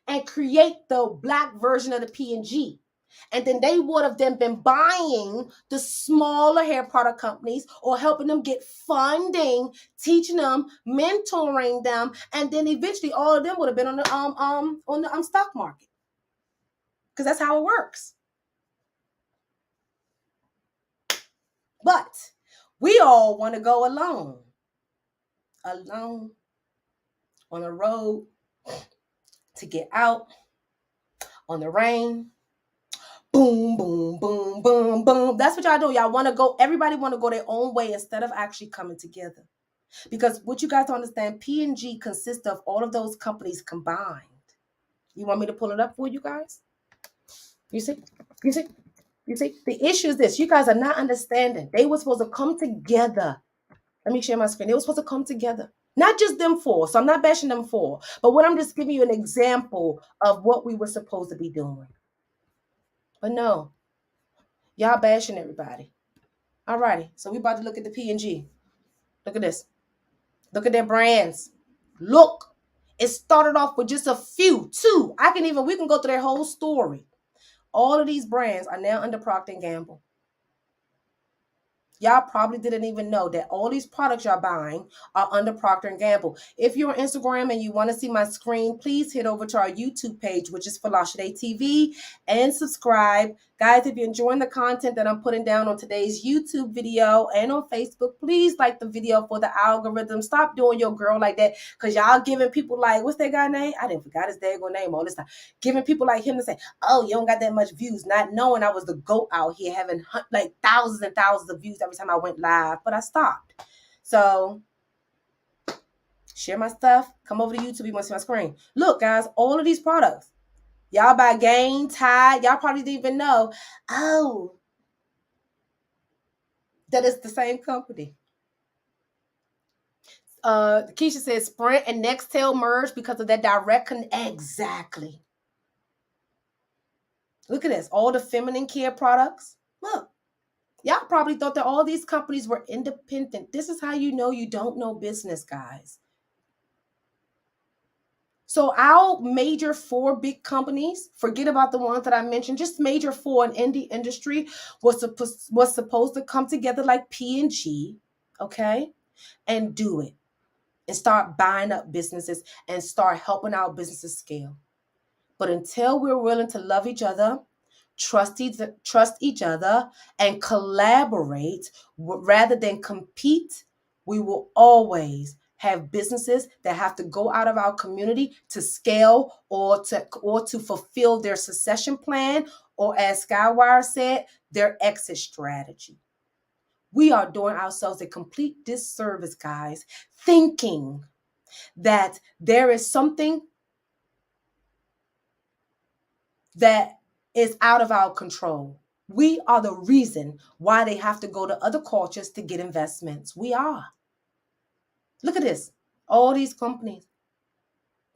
and create the Black version of the P&G. And then they would have then been buying the smaller hair product companies or helping them get funding, teaching them, mentoring them, and then eventually all of them would have been on the stock market. Because that's how it works. But we all want to go alone on a road to get out on the rain. Boom, boom, boom, boom, boom. That's what y'all do. Y'all want to go, everybody want to go their own way instead of actually coming together. Because what you guys don't understand, P&G consists of all of those companies combined. You want me to pull it up for you guys? You see? You see? You see? The issue is this. You guys are not understanding. They were supposed to come together. Let me share my screen. They were supposed to come together. Not just them four. So I'm not bashing them four. But what I'm just giving you an example of what we were supposed to be doing. But no. Y'all bashing everybody. All righty. So we about to look at the P&G. Look at this. Look at their brands. Look. It started off with just a few. Two. We can go through their whole story. All of these brands are now under Procter & Gamble. Y'all probably didn't even know that all these products y'all buying are under Procter & Gamble. If you're on Instagram and you want to see my screen, please head over to our YouTube page, which is Folasade TV, and subscribe. Guys, if you're enjoying the content that I'm putting down on today's YouTube video and on Facebook, please like the video for the algorithm. Stop doing your girl like that, because y'all giving people like, what's that guy name? I didn't forgot his daggone name all this time. Giving people like him to say, oh, you don't got that much views, not knowing I was the GOAT out here having like thousands and thousands of views every time I went live, but I stopped. So share my stuff. Come over to YouTube. You want to see my screen. Look, guys, all of these products. Y'all buy Gain, Tide. Y'all probably didn't even know. Oh, that is the same company. Keisha says Sprint and Nextel merged because of that direct exactly. Look at this. All the feminine care products. Look. Y'all probably thought that all these companies were independent. This is how you know you don't know business, guys. So our major four big companies, forget about the ones that I mentioned, just major four in the industry was supposed to come together like P&G, okay, and do it. And start buying up businesses and start helping our businesses scale. But until we're willing to love each other, trust each other, and collaborate rather than compete, we will always have businesses that have to go out of our community to scale or to fulfill their succession plan, or as Skywire said, their exit strategy. We are doing ourselves a complete disservice, guys, thinking that there is something that is out of our control. We are the reason why they have to go to other cultures to get investments. We are. Look at this. All these companies.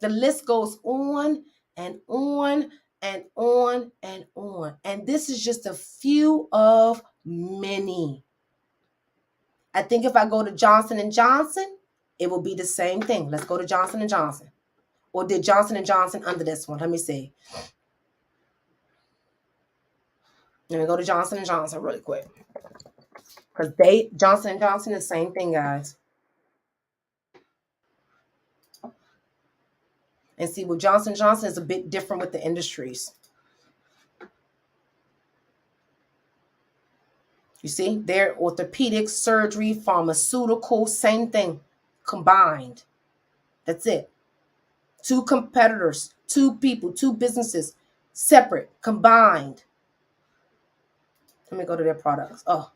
The list goes on and on and on and on. And this is just a few of many. I think if I go to Johnson & Johnson, it will be the same thing. Let's go to Johnson & Johnson. Or did Johnson & Johnson under this one? Let me see. Let me go to Johnson & Johnson really quick. Because Johnson & Johnson is the same thing, guys. And see, with Johnson & Johnson is a bit different with the industries. You see, they're orthopedic, surgery, pharmaceutical, same thing, combined. That's it. Two competitors, two people, two businesses, separate, combined. Let me go to their products. Oh,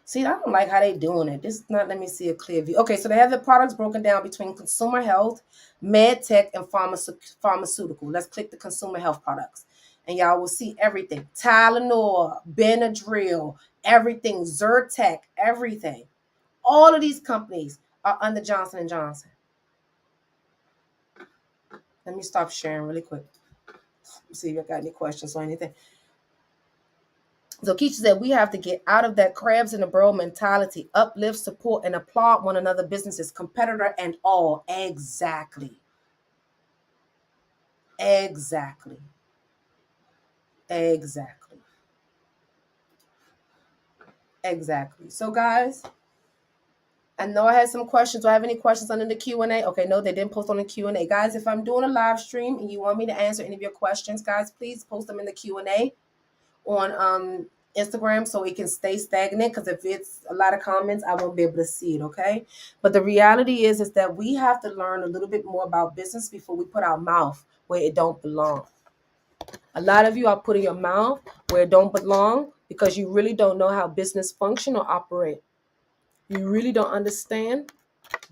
see, I don't like how they doing it. This is not, let me see a clear view. Okay, so they have the products broken down between consumer health, med tech, and pharmaceutical. Let's click the consumer health products. And y'all will see everything. Tylenol, Benadryl, everything, Zyrtec, everything. All of these companies are under Johnson & Johnson. Let me stop sharing really quick. See if I got any questions or anything. So Keisha said, we have to get out of that crabs in the barrel mentality, uplift, support, and applaud one another, businesses, competitor, and all. Exactly. Exactly. Exactly. Exactly. So, guys, I know I had some questions. Do I have any questions under the Q&A? Okay, no, they didn't post on the Q&A. Guys, if I'm doing a live stream and you want me to answer any of your questions, guys, please post them in the Q&A on Instagram so it can stay stagnant, because if it's a lot of comments, I won't be able to see it, okay? But the reality is that we have to learn a little bit more about business before we put our mouth where it don't belong. A lot of you are putting your mouth where it don't belong because you really don't know how business function or operate. You really don't understand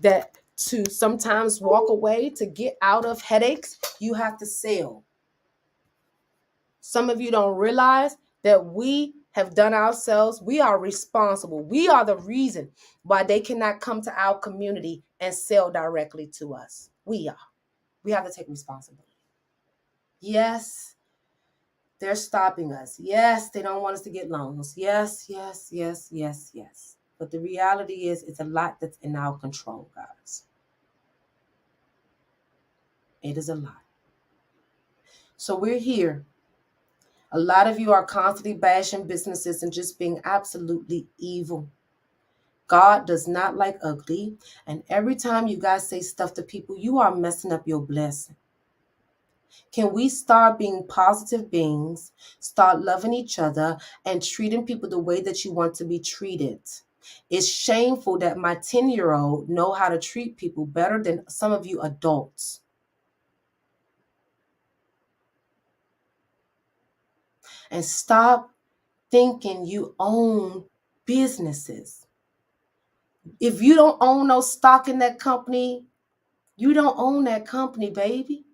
that to sometimes walk away to get out of headaches, you have to sell. Some of you don't realize that we have done ourselves. We are responsible. We are the reason why they cannot come to our community and sell directly to us. We are. We have to take responsibility. Yes, they're stopping us. Yes, they don't want us to get loans. Yes. But the reality is it's a lot that's in our control, guys. It is a lot. So we're here. A lot of you are constantly bashing businesses and just being absolutely evil. God does not like ugly. And every time you guys say stuff to people, you are messing up your blessing. Can we start being positive beings, start loving each other, and treating people the way that you want to be treated? It's shameful that my 10-year-old know how to treat people better than some of you adults. And stop thinking you own businesses. If you don't own no stock in that company, you don't own that company, baby.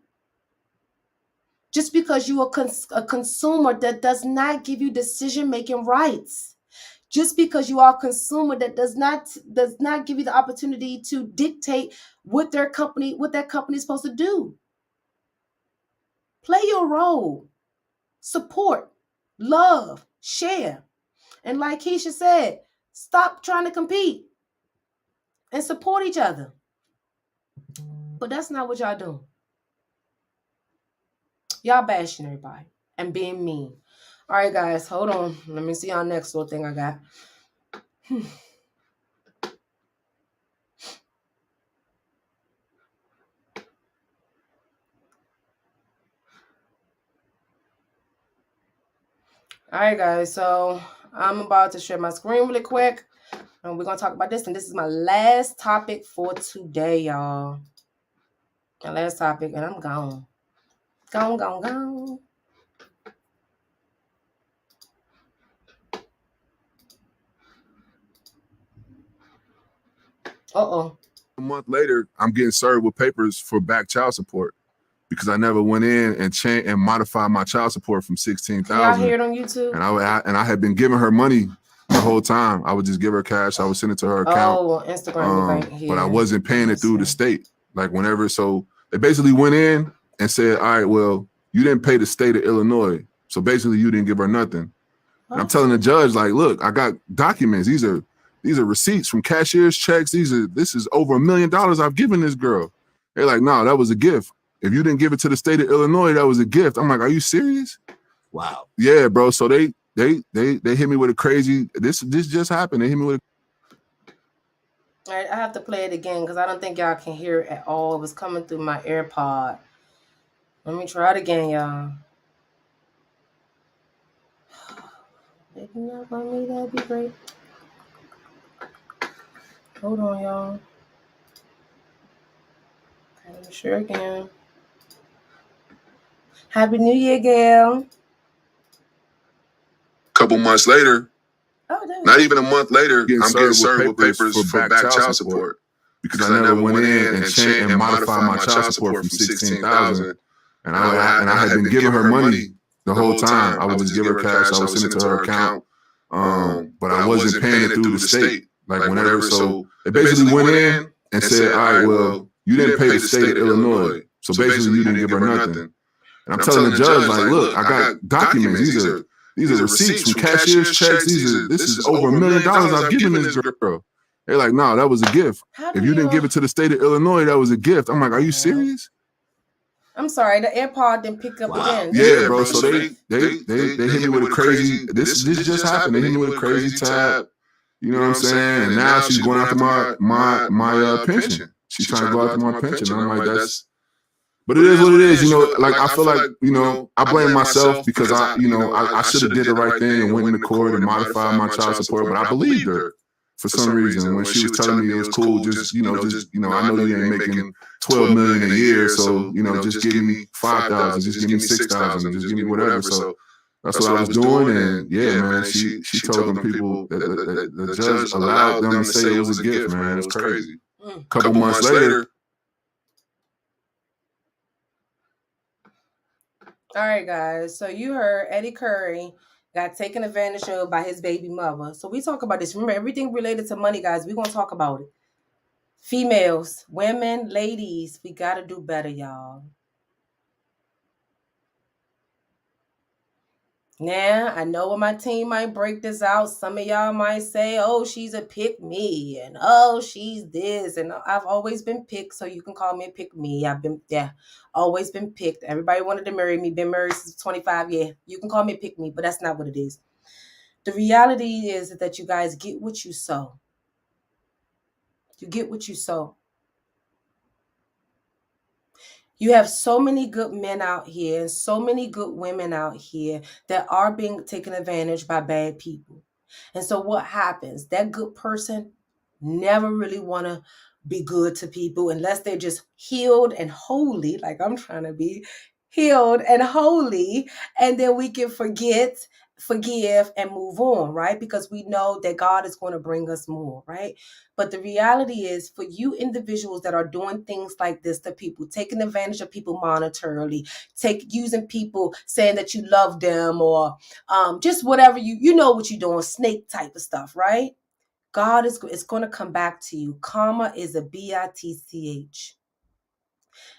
Just because you are a consumer, that does not give you decision-making rights. Just because you are a consumer, that does not give you the opportunity to dictate what that company is supposed to do. Play your role. Support. Love. Share. And like Keisha said, stop trying to compete and support each other. But that's not what y'all doing. Y'all bashing everybody and being mean. All right, guys, hold on. Let me see our next little thing I got. All right, guys, so I'm about to share my screen really quick, and we're going to talk about this, and this is my last topic for today, y'all. My last topic, and I'm gone. Gone. Uh-oh. A month later, I'm getting served with papers for back child support because I never went in and modified my child support from $16,000. Y'all hear it on YouTube? And I had been giving her money the whole time. I would just give her cash. I would send it to her account. Oh, Instagram. But I wasn't paying it through the state. Like whenever, so they basically went in and said, all right, well, you didn't pay the state of Illinois. So basically you didn't give her nothing. And I'm telling the judge, like, look, I got documents. These are receipts from cashier's checks. This is over $1 million I've given this girl. They're like, no, that was a gift. If you didn't give it to the state of Illinois, that was a gift. I'm like, are you serious? Wow. Yeah, bro. So they hit me with a crazy. This just happened. They hit me with. All right, I have to play it again because I don't think y'all can hear it at all. It was coming through my AirPod. Let me try it again, y'all. If you not want me, that'd be great. Hold on, y'all. Okay, let me share again. Happy New Year, Gail. Couple months later, not even a month later, I'm getting served with papers for back child support because I never went in and modified my child support from $16,000. And I had been giving her money the whole time. I would just give her cash. I would send it to her account. But I wasn't paying it through the state. Like whenever, so they basically went in and said, all right, well, you didn't pay the state of Illinois. So basically you didn't give her nothing. And I'm telling the judge, like, look, I got documents. These are receipts from cashier's checks. This is over $1 million I've given this girl. They're like, no, that was a gift. If you didn't give it to the state of Illinois, that was a gift. I'm like, are you serious? I'm sorry, the AirPod didn't pick up again. Yeah, bro. So they hit me with a crazy. This just happened. They hit me with a crazy tab. You know what I'm saying? And now she's going after my pension. She's trying to go after my pension. I'm like, that's. But it is what it is. You know, like I feel like, you know, I blame myself because I should have did the right thing and went into court and modified my child support. But I believed her for some reason when she was telling me it was cool. Just I know you ain't making 12 million a year, so just give me 5,000, just give me 6,000, just give me whatever. So that's what I was doing, and yeah, man, she told them people that the judge allowed them to say it was a gift, man. It was crazy. A couple months later. All right, guys. So you heard Eddie Curry got taken advantage of by his baby mother. So we talk about this. Remember, everything related to money, guys, we're going to talk about it. Females, women, ladies, we got to do better, y'all. Now, I know when my team might break this out, some of y'all might say, oh, she's a pick me, and oh, she's this, and I've always been picked, so you can call me a pick me. Always been picked. Everybody wanted to marry me, been married since 25 years. You can call me a pick me, but that's not what it is. The reality is that you guys get what you sow. You get what you sow. You have so many good men out here and so many good women out here that are being taken advantage by bad people. And so what happens? That good person never really want to be good to people unless they're just healed and holy, like I'm trying to be healed and holy. And then we can forgive and move on, right? Because we know that God is going to bring us more, right? But the reality is, for you individuals that are doing things like this to people, taking advantage of people monetarily, using people saying that you love them, or just whatever you know what you're doing, snake type of stuff, right? God is going to come back to you. Karma is a bitch.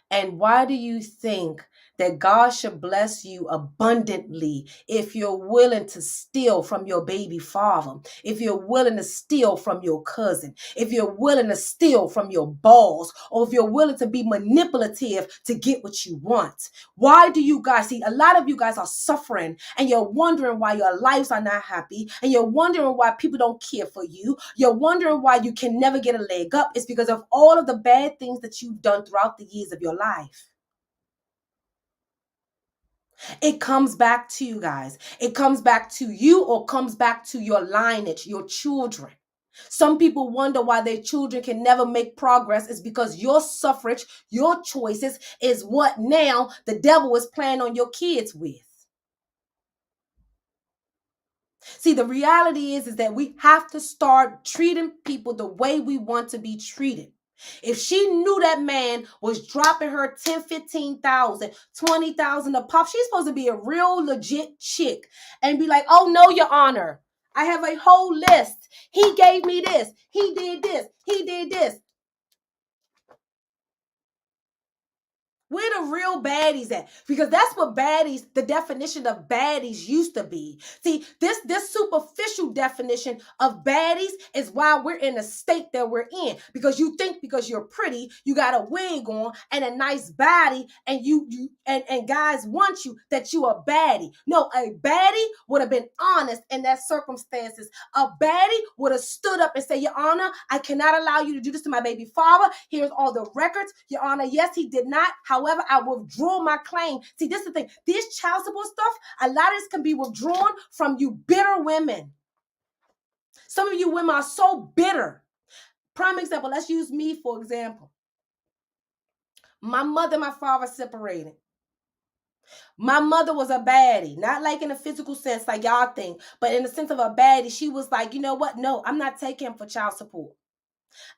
And why do you think that God should bless you abundantly if you're willing to steal from your baby father, if you're willing to steal from your cousin, if you're willing to steal from your boss, or if you're willing to be manipulative to get what you want? Why do you guys see a lot of you guys are suffering, and you're wondering why your lives are not happy, and you're wondering why people don't care for you? You're wondering why you can never get a leg up. It's because of all of the bad things that you've done throughout the years of your life. It comes back to you guys. It comes back to you, or comes back to your lineage, your children. Some people wonder why their children can never make progress. Is because your suffrage, your choices is what now the devil is playing on your kids with. See, the reality is that we have to start treating people the way we want to be treated. If she knew that man was dropping her 10, 15,000, 20,000 a pop, she's supposed to be a real legit chick and be like, oh no, Your Honor, I have a whole list. He gave me this. He did this. He did this. Where the real baddies at? Because that's what baddies, the definition of baddies used to be. See, this superficial definition of baddies is why we're in the state that we're in. Because you think because you're pretty, you got a wig on and a nice body, and and guys want you, that you a baddie. No, a baddie would have been honest in that circumstances. A baddie would have stood up and said, Your Honor, I cannot allow you to do this to my baby father. Here's all the records. Your Honor, yes, he did not. However, I withdraw my claim. See, this is the thing. This child support stuff, a lot of this can be withdrawn from you bitter women. Some of you women are so bitter. Prime example, let's use me for example. My mother and my father separated. My mother was a baddie, not like in a physical sense like y'all think, but in the sense of a baddie. She was like, you know what? No, I'm not taking him for child support.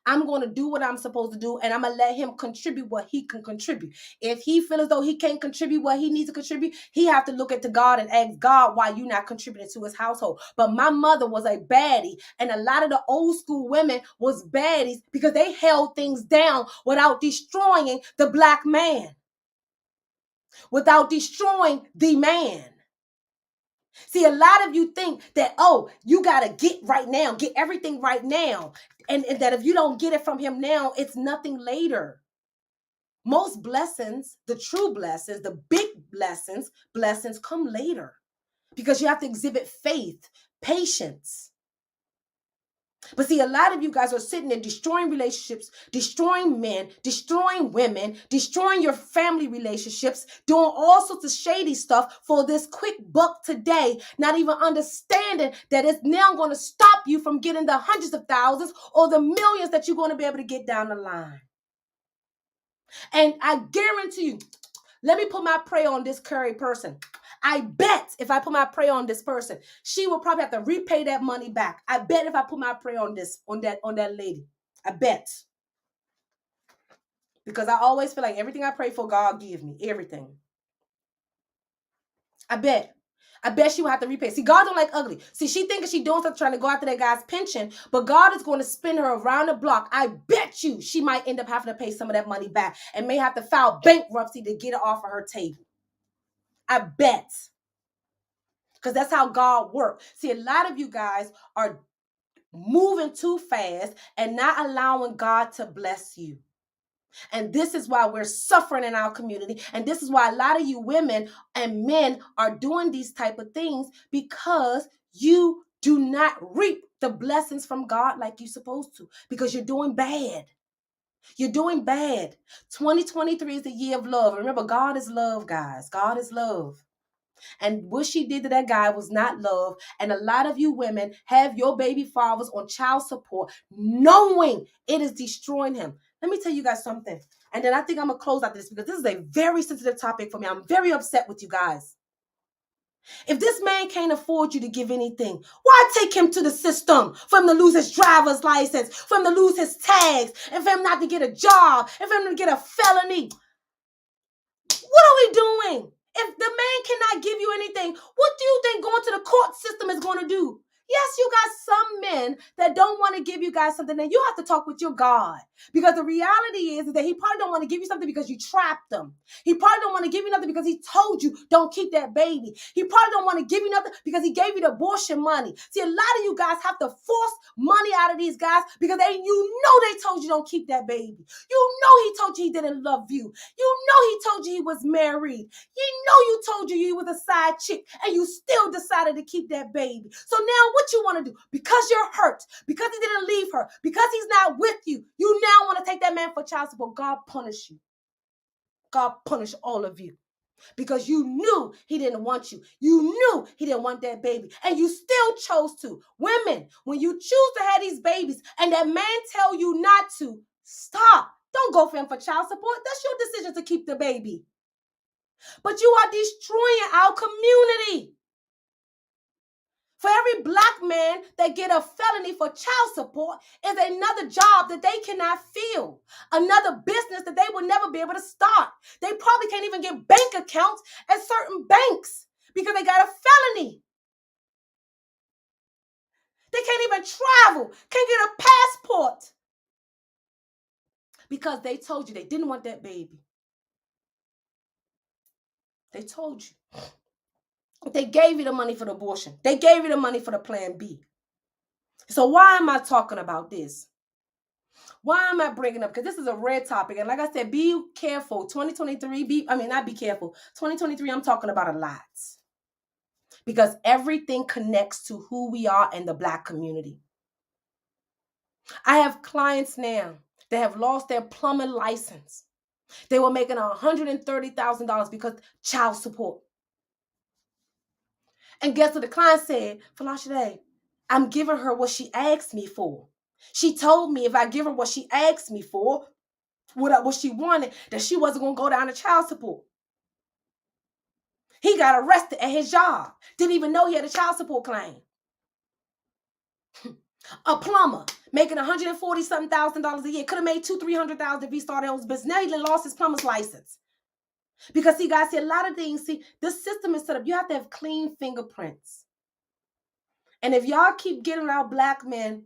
I'm going to do what I'm supposed to do, and I'm going to let him contribute what he can contribute. If he feels as though he can't contribute what he needs to contribute, he have to look at to God and ask God why you not contributing to his household. But my mother was a baddie, and a lot of the old school women was baddies because they held things down without destroying the black man, without destroying the man. See, a lot of you think that, oh, you got to get right now, get everything right now. And that if you don't get it from him now, it's nothing later. Most blessings, the true blessings, the big blessings come later because you have to exhibit faith, patience. But see, a lot of you guys are sitting there destroying relationships, destroying men, destroying women, destroying your family relationships, doing all sorts of shady stuff for this quick buck today, not even understanding that it's now going to stop you from getting the hundreds of thousands or the millions that you're going to be able to get down the line. And I guarantee you, let me put my prayer on this Curry person. I bet if I put my prayer on this person, she will probably have to repay that money back. I bet if I put my prayer on that lady. I bet. Because I always feel like everything I pray for, God give me. Everything. I bet she will have to repay. See, God don't like ugly. See, she thinking she doing something trying to go after that guy's pension, but God is going to spin her around the block. I bet you she might end up having to pay some of that money back and may have to file bankruptcy to get it off of her table. I bet. Because that's how God works. See, a lot of you guys are moving too fast and not allowing God to bless you. And this is why we're suffering in our community. And this is why a lot of you women and men are doing these type of things, because you do not reap the blessings from God like you're supposed to, because you're doing bad. You're doing bad. 2023 is the year of love. Remember, God is love, guys. God is love. And what she did to that guy was not love. And a lot of you women have your baby fathers on child support, knowing it is destroying him. Let me tell you guys something. And then I think I'm going to close out this, because this is a very sensitive topic for me. I'm very upset with you guys. If this man can't afford you to give anything, why take him to the system for him to lose his driver's license, for him to lose his tags, and for him not to get a job, and for him to get a felony? What are we doing? If the man cannot give you anything, what do you think going to the court system is going to do? Yes, you got some men that don't want to give you guys something, and you have to talk with your God. Because the reality is that he probably don't want to give you something because you trapped him. He probably don't want to give you nothing because he told you don't keep that baby. He probably don't want to give you nothing because he gave you the abortion money. See, a lot of you guys have to force money out of these guys because they told you don't keep that baby. You know he told you he didn't love you. You know he told you he was married. You told you he was a side chick, and you still decided to keep that baby. So now what you want to do? Because you're hurt, because he didn't leave her, because he's not with you, you now want to take that man for child support. God punish you. God punish all of you. Because you knew he didn't want you. You knew he didn't want that baby. And you still chose to. Women, when you choose to have these babies and that man tell you not to, stop. Don't go for him for child support. That's your decision to keep the baby. But you are destroying our community. For every black man that get a felony for child support is another job that they cannot fill, another business that they will never be able to start. They probably can't even get bank accounts at certain banks because they got a felony. They can't even travel, can't get a passport because they told you they didn't want that baby. They told you. They gave you the money for the abortion. They gave you the money for the plan B. So why am I talking about this? Why am I bringing up? Because this is a red topic. And like I said, be careful. 2023, not be careful. 2023, I'm talking about a lot. Because everything connects to who we are in the black community. I have clients now that have lost their plumbing license. They were making $130,000 because child support. And guess what the client said? Folasade, I'm giving her what she asked me for. She told me if I give her what she asked me for, what she wanted, that she wasn't going to go down to child support. He got arrested at his job. Didn't even know he had a child support claim. A plumber making $140,000 a year. Could have made $200,000-$300,000 if he started his business. Now he lost his plumber's license. Because see, guys, see, a lot of things, see, this system is set up. You have to have clean fingerprints. And if y'all keep getting our black men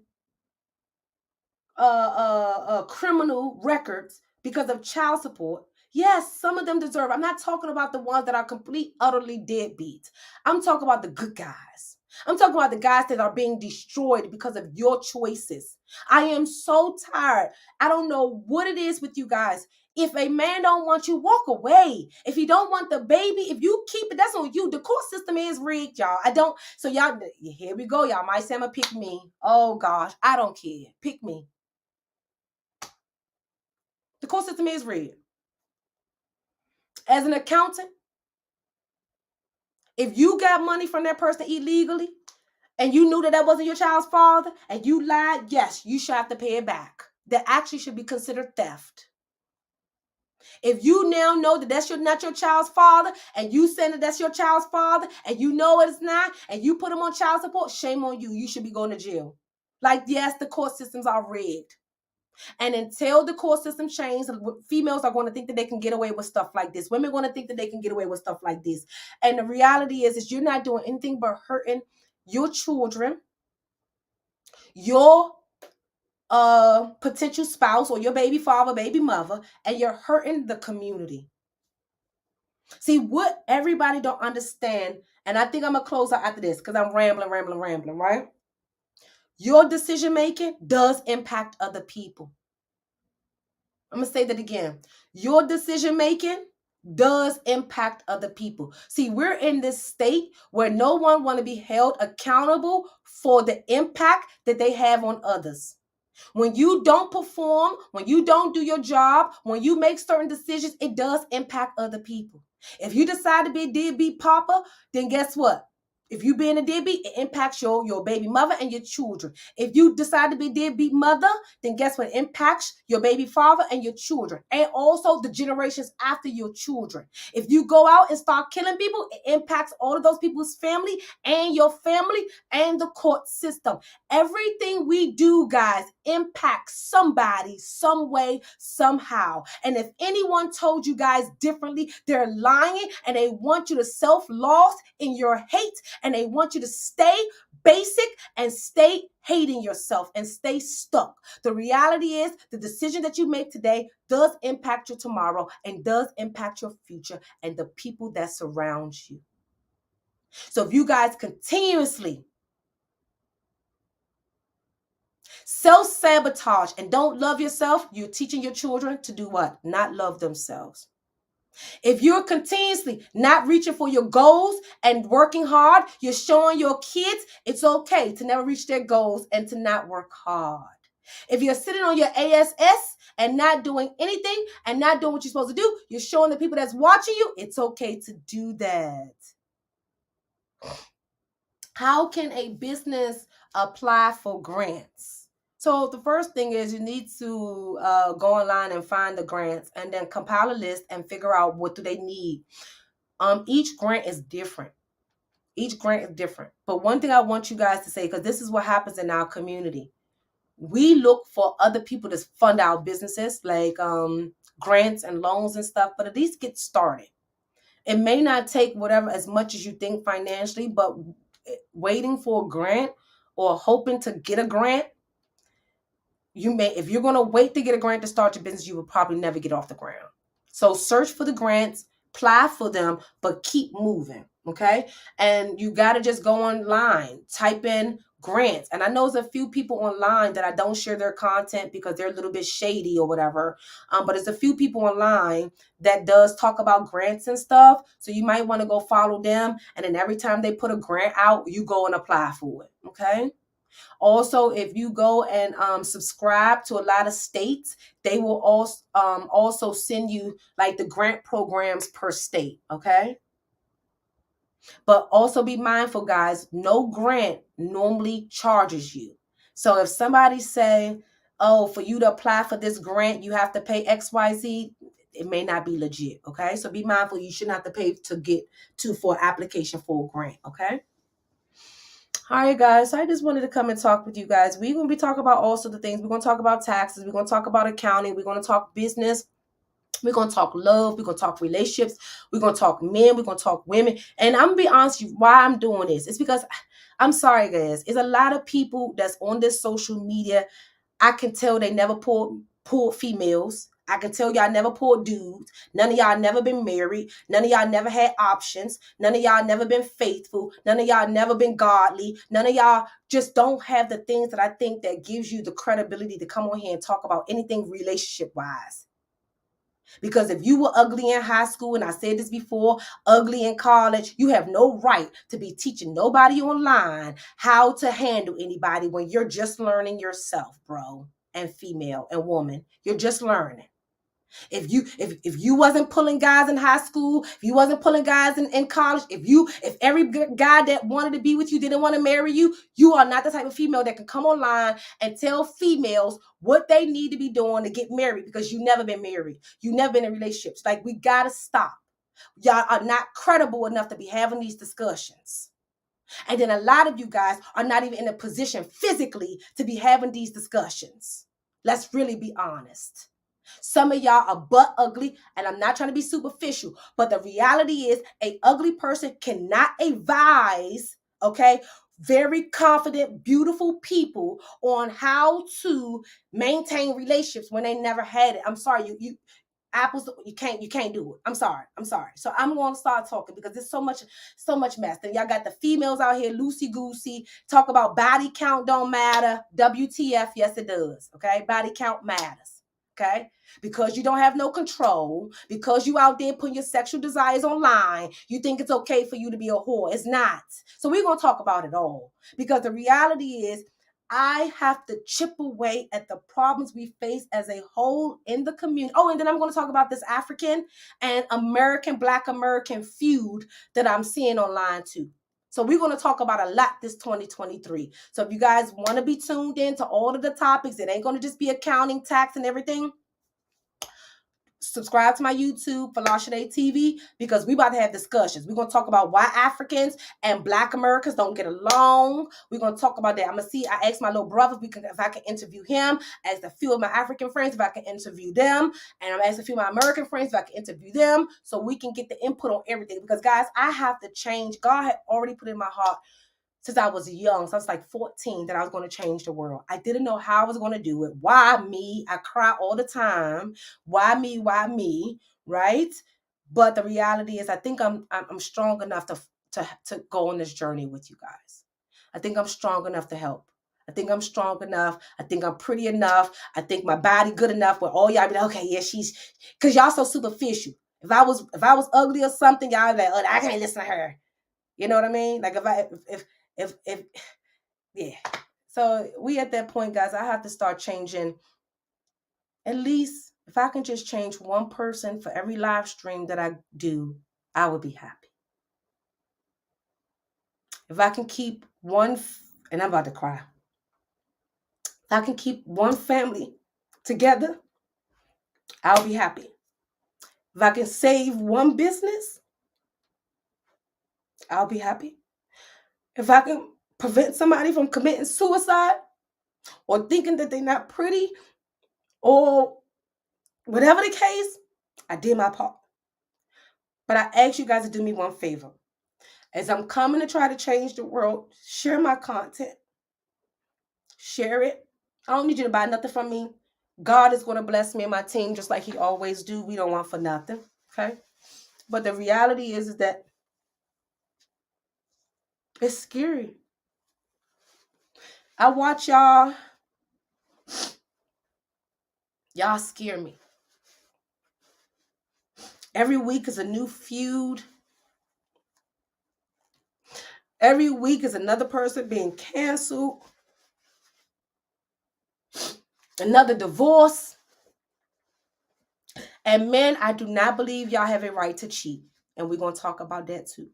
criminal records because of child support, yes, some of them deserve. I'm not talking about the ones that are complete, utterly deadbeats. I'm talking about the good guys. I'm talking about the guys that are being destroyed because of your choices. I am so tired. I don't know what it is with you guys. If a man don't want you, walk away. If he don't want the baby, if you keep it, that's on you. The court system is rigged, y'all. So y'all, here we go. Y'all might say I'm gonna pick me. Oh gosh, I don't care. Pick me. The court system is rigged. As an accountant, if you got money from that person illegally, and you knew that that wasn't your child's father, and you lied, yes, you should have to pay it back. That actually should be considered theft. If you now know that that's not your child's father, and you say that that's your child's father, and you know it's not, and you put him on child support, shame on you. You should be going to jail. Like, yes, the court systems are rigged. And until the court system changes, females are going to think that they can get away with stuff like this. Women are going to think that they can get away with stuff like this. And the reality is you're not doing anything but hurting your children, your potential spouse or your baby father, baby mother, and you're hurting the community. See, what everybody don't understand, and I think I'm going to close out after this because I'm rambling, right? Your decision making does impact other people. I'm going to say that again. Your decision making does impact other people. See, we're in this state where no one want to be held accountable for the impact that they have on others. When you don't perform, when you don't do your job, when you make certain decisions, it does impact other people. If you decide to be a deadbeat papa, then guess what? If you being a deadbeat, it impacts your baby mother and your children. If you decide to be a deadbeat mother, then guess what? It impacts your baby father and your children, and also the generations after your children. If you go out and start killing people, it impacts all of those people's family and your family and the court system. Everything we do, guys, impacts somebody, some way, somehow. And if anyone told you guys differently, they're lying, and they want you to self-loss in your hate, and they want you to stay basic and stay hating yourself and stay stuck. The reality is the decision that you make today does impact your tomorrow and does impact your future and the people that surround you. So if you guys continuously self-sabotage and don't love yourself, you're teaching your children to do what? Not love themselves. If you're continuously not reaching for your goals and working hard, you're showing your kids it's okay to never reach their goals and to not work hard. If you're sitting on your ASS and not doing anything and not doing what you're supposed to do, you're showing the people that's watching you it's okay to do that. How can a business apply for grants? So the first thing is you need to go online and find the grants and then compile a list and figure out what do they need. Each grant is different. But one thing I want you guys to say, because this is what happens in our community. We look for other people to fund our businesses, like grants and loans and stuff, but at least get started. It may not take whatever as much as you think financially, but waiting for a grant or hoping to get a grant, if you're going to wait to get a grant to start your business, you will probably never get off the ground. So search for the grants, apply for them, but keep moving. Okay. And you got to just go online, type in grants. And I know there's a few people online that I don't share their content because they're a little bit shady or whatever. But there's a few people online that does talk about grants and stuff. So you might want to go follow them. And then every time they put a grant out, you go and apply for it. Okay. Also, if you go and subscribe to a lot of states, they will also send you like the grant programs per state, okay? But also be mindful, guys, no grant normally charges you. So if somebody say, oh, for you to apply for this grant, you have to pay XYZ, it may not be legit, okay? So be mindful, you shouldn't have to pay for application for a grant, okay? All right, guys, so I just wanted to come and talk with you guys. We're going to be talking about also the things. We're going to talk about taxes. We're going to talk about accounting. We're going to talk business. We're going to talk love. We're going to talk relationships. We're going to talk men. We're going to talk women. And I'm going to be honest with you, why I'm doing this. It's because, I'm sorry, guys. It's a lot of people that's on this social media. I can tell they never pulled females. I can tell y'all never pulled dudes. None of y'all never been married. None of y'all never had options. None of y'all never been faithful. None of y'all never been godly. None of y'all just don't have the things that I think that gives you the credibility to come on here and talk about anything relationship-wise. Because if you were ugly in high school, and I said this before, ugly in college, you have no right to be teaching nobody online how to handle anybody when you're just learning yourself, bro, and female and woman. You're just learning. If you wasn't pulling guys in high school, if you wasn't pulling guys in college, if every guy that wanted to be with you didn't want to marry you, you are not the type of female that can come online and tell females what they need to be doing to get married, because you never been married. You never been in relationships. Like, we gotta stop. Y'all are not credible enough to be having these discussions. And then a lot of you guys are not even in a position physically to be having these discussions. Let's really be honest. Some of y'all are butt ugly, and I'm not trying to be superficial, but the reality is a ugly person cannot advise, okay, very confident, beautiful people on how to maintain relationships when they never had it. I'm sorry, you apples, you can't do it. I'm sorry. So I'm going to start talking, because there's so much mess. Then y'all got the females out here loosey goosey, talk about body count don't matter. WTF? Yes, it does. Okay, body count matters. Okay, because you don't have no control, because you out there putting your sexual desires online, you think it's okay for you to be a whore. It's not. So we're going to talk about it all, because the reality is I have to chip away at the problems we face as a whole in the community. Oh, and then I'm going to talk about this African and Black American feud that I'm seeing online too. So we're going to talk about a lot this 2023. So if you guys want to be tuned in to all of the topics, it ain't going to just be accounting, tax, and everything. Subscribe to my YouTube, Folasade TV, because we about to have discussions. We're going to talk about why Africans and Black Americans don't get along. We're going to talk about that. I asked my little brother if I can interview him. I asked a few of my African friends if I can interview them. And I'm asking a few of my American friends if I can interview them, so we can get the input on everything. Because, guys, I have to change. God had already put in my heart since I was young. So I was like 14 that I was going to change the world. I didn't know how I was going to do it. Why me? I cry all the time. Why me? Why me? Right? But the reality is, I think I'm strong enough to go on this journey with you guys. I think I'm strong enough to help. I think I'm strong enough. I think I'm pretty enough. I think my body good enough where all y'all be like, okay, yeah, because y'all so superficial. If I was ugly or something, y'all be like, oh, I can't listen to her. You know what I mean? Like, if yeah. So we at that point, guys, I have to start changing. At least if I can just change one person for every live stream that I do, I would be happy. If I can keep and I'm about to cry. If I can keep one family together, I'll be happy. If I can save one business, I'll be happy. If I can prevent somebody from committing suicide or thinking that they're not pretty or whatever the case, I did my part. But I ask you guys to do me one favor. As I'm coming to try to change the world, share my content. Share it. I don't need you to buy nothing from me. God is going to bless me and my team just like he always do. We don't want for nothing. Okay? But the reality is that it's scary. I watch y'all. Y'all scare me. Every week is a new feud. Every week is another person being canceled. Another divorce. And men, I do not believe y'all have a right to cheat. And we're going to talk about that too.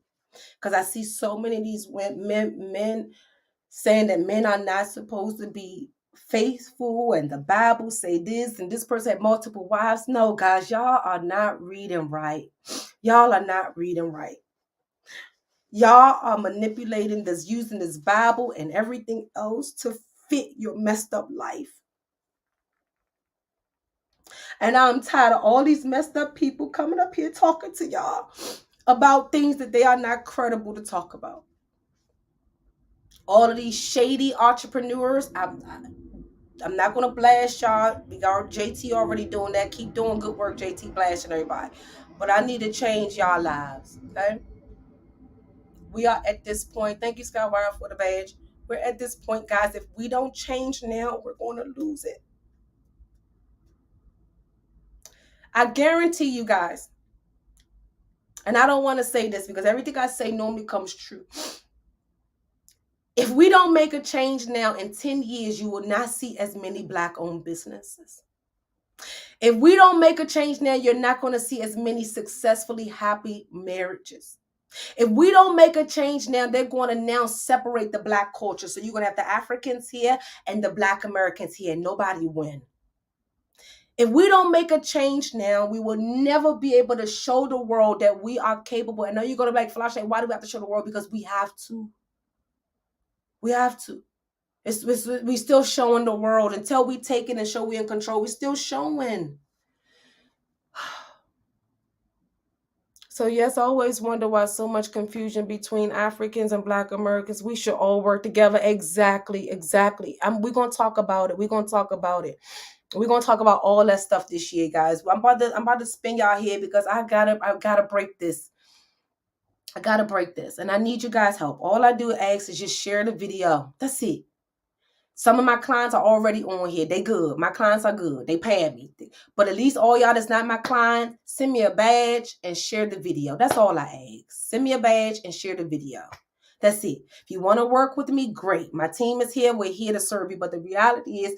Because I see so many of these men saying that men are not supposed to be faithful, and the Bible say this, and this person had multiple wives. No, guys, y'all are not reading right. Y'all are not reading right. Y'all are manipulating this, using this Bible and everything else to fit your messed up life. And I'm tired of all these messed up people coming up here talking to y'all about things that they are not credible to talk about. All of these shady entrepreneurs, I'm not going to blast y'all. JT already doing that. Keep doing good work, JT, blasting everybody. But I need to change y'all lives, okay? We are at this point. Thank you, Skywire, for the badge. We're at this point, guys. If we don't change now, we're going to lose it. I guarantee you guys, and I don't want to say this because everything I say normally comes true. If we don't make a change now, in 10 years, you will not see as many Black-owned businesses. If we don't make a change now, you're not going to see as many successfully happy marriages. If we don't make a change now, they're going to now separate the Black culture. So you're going to have the Africans here and the Black Americans here, and nobody win. If we don't make a change now, we will never be able to show the world that we are capable. And now you're going to be like, Folasade, why do we have to show the world? Because we have to. We have to. We still showing the world. Until we take it and show we in control, we're still showing. So yes, I always wonder why so much confusion between Africans and Black Americans. We should all work together. Exactly. We're going to talk about it. We're going to talk about all that stuff this year, guys. I'm about to spin y'all here because I gotta break this. I gotta break this, and I need you guys' help. All I do ask is just share the video. That's it. Some of my clients are already on here. They good. My clients are good. They pay me. But at least all y'all that's not my client, send me a badge and share the video. That's all I ask. Send me a badge and share the video. That's it. If you want to work with me, great. My team is here. We're here to serve you. But the reality is,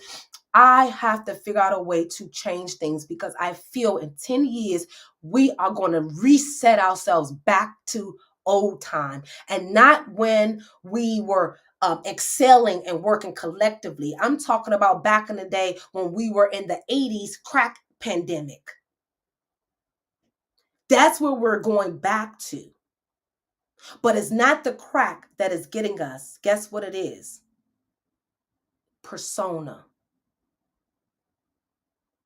I have to figure out a way to change things because I feel in 10 years, we are going to reset ourselves back to old time and not when we were excelling and working collectively. I'm talking about back in the day when we were in the 80s crack pandemic. That's where we're going back to. But it's not the crack that is getting us. Guess what it is? Persona.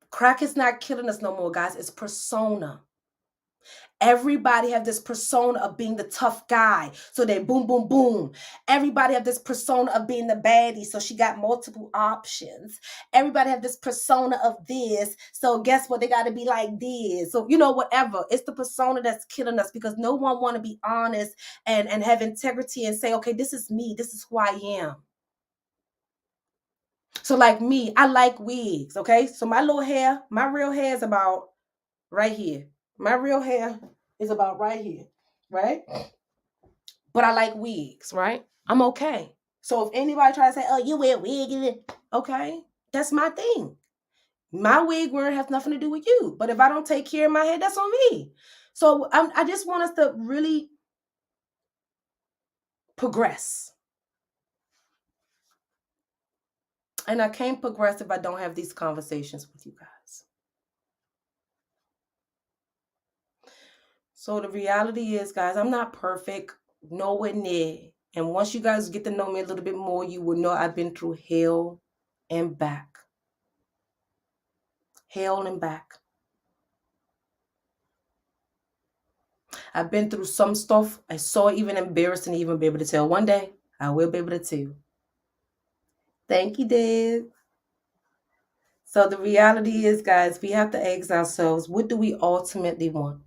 Crack is not killing us no more, guys. It's persona. Everybody have this persona of being the tough guy. So they boom, boom, boom. Everybody have this persona of being the baddie. So she got multiple options. Everybody have this persona of this. So guess what? They got to be like this. So, whatever. It's the persona that's killing us because no one want to be honest and have integrity and say, okay, this is me. This is who I am. So like me, I like wigs. Okay. So my little hair, my real hair is about right here. My real hair is about right here, right? But I like wigs, right? I'm okay. So if anybody tries to say, oh, you wear wig, okay, that's my thing. My wig wearing has nothing to do with you. But if I don't take care of my hair, that's on me. So I just want us to really progress. And I can't progress if I don't have these conversations with you guys. So the reality is, guys, I'm not perfect, nowhere near. And once you guys get to know me a little bit more, you will know I've been through hell and back. Hell and back. I've been through some stuff I saw even embarrassing to even be able to tell. One day, I will be able to tell. Thank you, Dave. So the reality is, guys, we have to ask ourselves, what do we ultimately want?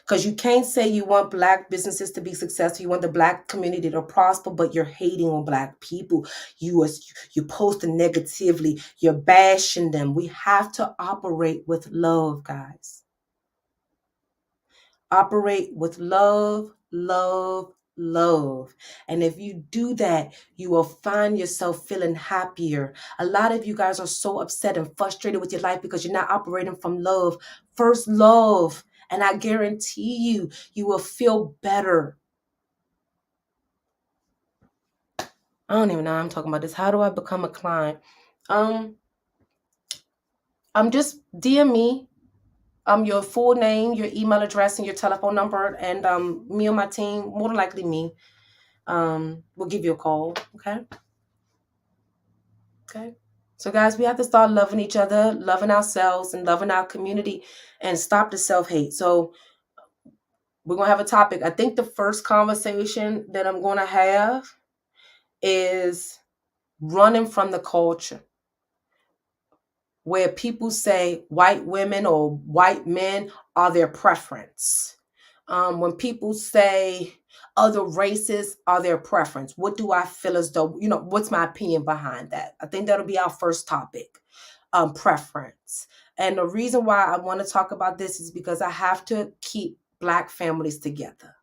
Because you can't say you want Black businesses to be successful. You want the Black community to prosper, but you're hating on Black people. You're posting negatively. You're bashing them. We have to operate with love, guys. Operate with love, love, love. And if you do that, you will find yourself feeling happier. A lot of you guys are so upset and frustrated with your life because you're not operating from love. First, love. And I guarantee you will feel better. I don't even know how I'm talking about this. How do I become a client? I'm just DM me your full name, your email address, and your telephone number, and me and my team, more than likely me, we'll give you a call. Okay. So guys, we have to start loving each other, loving ourselves, and loving our community, and stop the self-hate. So we're going to have a topic. I think the first conversation that I'm going to have is running from the culture where people say white women or white men are their preference. When people say other races are their preference, what do I feel as though, what's my opinion behind that? I think that'll be our first topic, preference. And the reason why I want to talk about this is because I have to keep Black families together.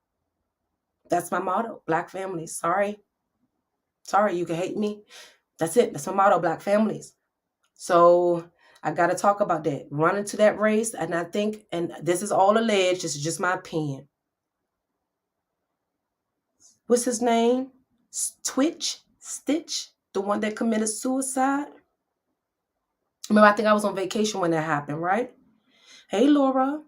That's my motto, Black families. Sorry, you can hate me. That's it. That's my motto, Black families. So I got to talk about that. Run into that race. And I think, and this is all alleged, this is just my opinion. What's his name? Stitch, the one that committed suicide. Remember, I think I was on vacation when that happened, right? Hey, Laura.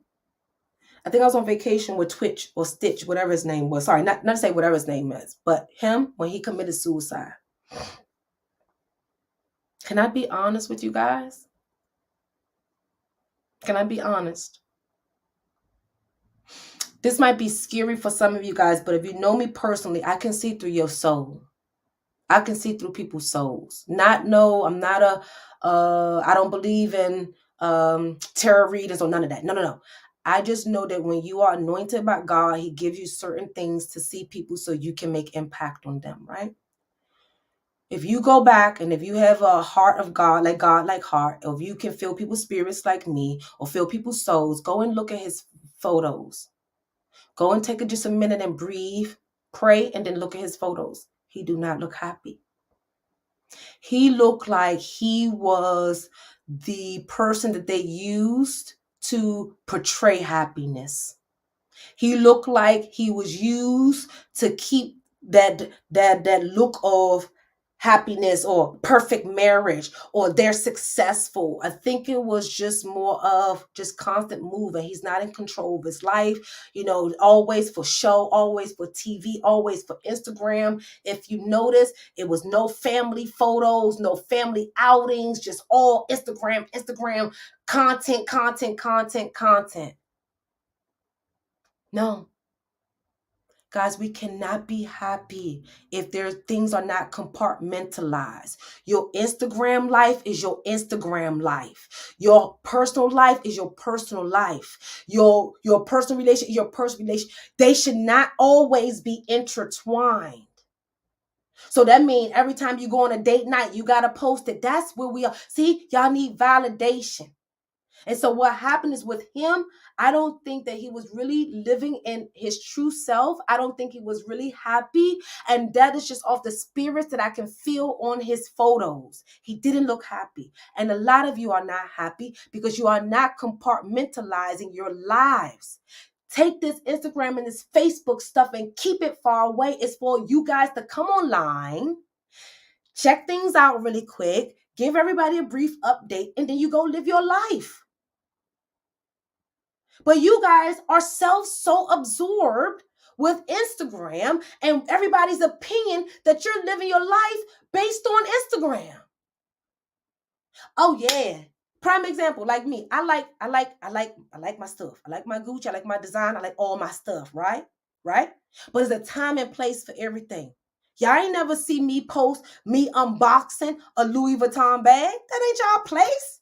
I think I was on vacation with Twitch or Stitch, whatever his name was. Sorry, not to say whatever his name is, but him when he committed suicide. Can I be honest with you guys? Can I be honest? This might be scary for some of you guys, but if you know me personally, I can see through your soul. I can see through people's souls. I'm not I don't believe in tarot readings or none of that. No. I just know that when you are anointed by God, he gives you certain things to see people so you can make impact on them, right? If you go back and if you have a heart of God like heart, or if you can feel people's spirits like me or feel people's souls, go and look at his photos. Go and take just a minute and breathe, pray, and then look at his photos. He do not look happy. He looked like he was the person that they used to portray happiness. He looked like he was used to keep that look of happiness or perfect marriage or they're successful. I think it was just more of just constant moving. He's not in control of his life, always for show, always for TV, always for Instagram. If you notice, it was no family photos, no family outings, just all Instagram, content. No. Guys, we cannot be happy if things are not compartmentalized. Your Instagram life is your Instagram life. Your personal life is your personal life. Your personal relation is your personal relation. They should not always be intertwined. So that means every time you go on a date night, you got to post it. That's where we are. See, y'all need validation. And so what happened is with him, I don't think that he was really living in his true self. I don't think he was really happy. And that is just off the spirits that I can feel on his photos. He didn't look happy. And a lot of you are not happy because you are not compartmentalizing your lives. Take this Instagram and this Facebook stuff and keep it far away. It's for you guys to come online, check things out really quick, give everybody a brief update, and then you go live your life. But you guys are so absorbed with Instagram and everybody's opinion that you're living your life based on Instagram. Oh yeah. Prime example, like me. I like my stuff. I like my Gucci, I like my design, I like all my stuff, right? Right? But there's a time and place for everything. Y'all ain't never see me post me unboxing a Louis Vuitton bag. That ain't y'all place.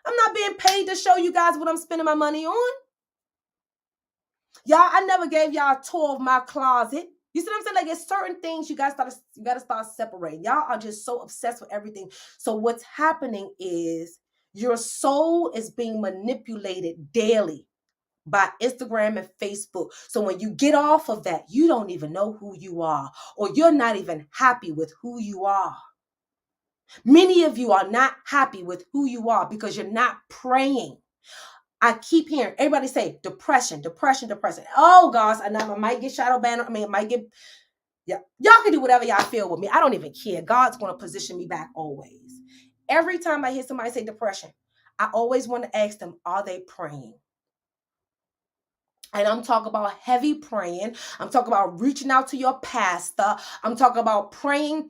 I'm not being paid to show you guys what I'm spending my money on. Y'all, I never gave y'all a tour of my closet. You see what I'm saying? Like, it's certain things you gotta start separating. Y'all are just so obsessed with everything. So what's happening is your soul is being manipulated daily by Instagram and Facebook. So when you get off of that, you don't even know who you are, or you're not even happy with who you are. Many of you are not happy with who you are because you're not praying. I keep hearing everybody say depression. Oh gosh, and I might get shadow banned. It might get, yeah. Y'all can do whatever y'all feel with me. I don't even care. God's going to position me back always. Every time I hear somebody say depression, I always want to ask them, are they praying? And I'm talking about heavy praying. I'm talking about reaching out to your pastor. I'm talking about praying.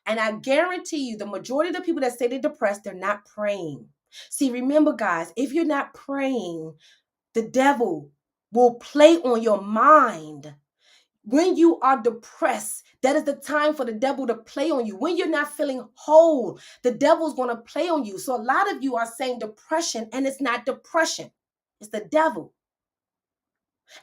And I guarantee you, the majority of the people that say they're depressed, they're not praying. See, remember, guys, if you're not praying, the devil will play on your mind. When you are depressed, that is the time for the devil to play on you. When you're not feeling whole, the devil's going to play on you. So a lot of you are saying depression, and it's not depression. It's the devil.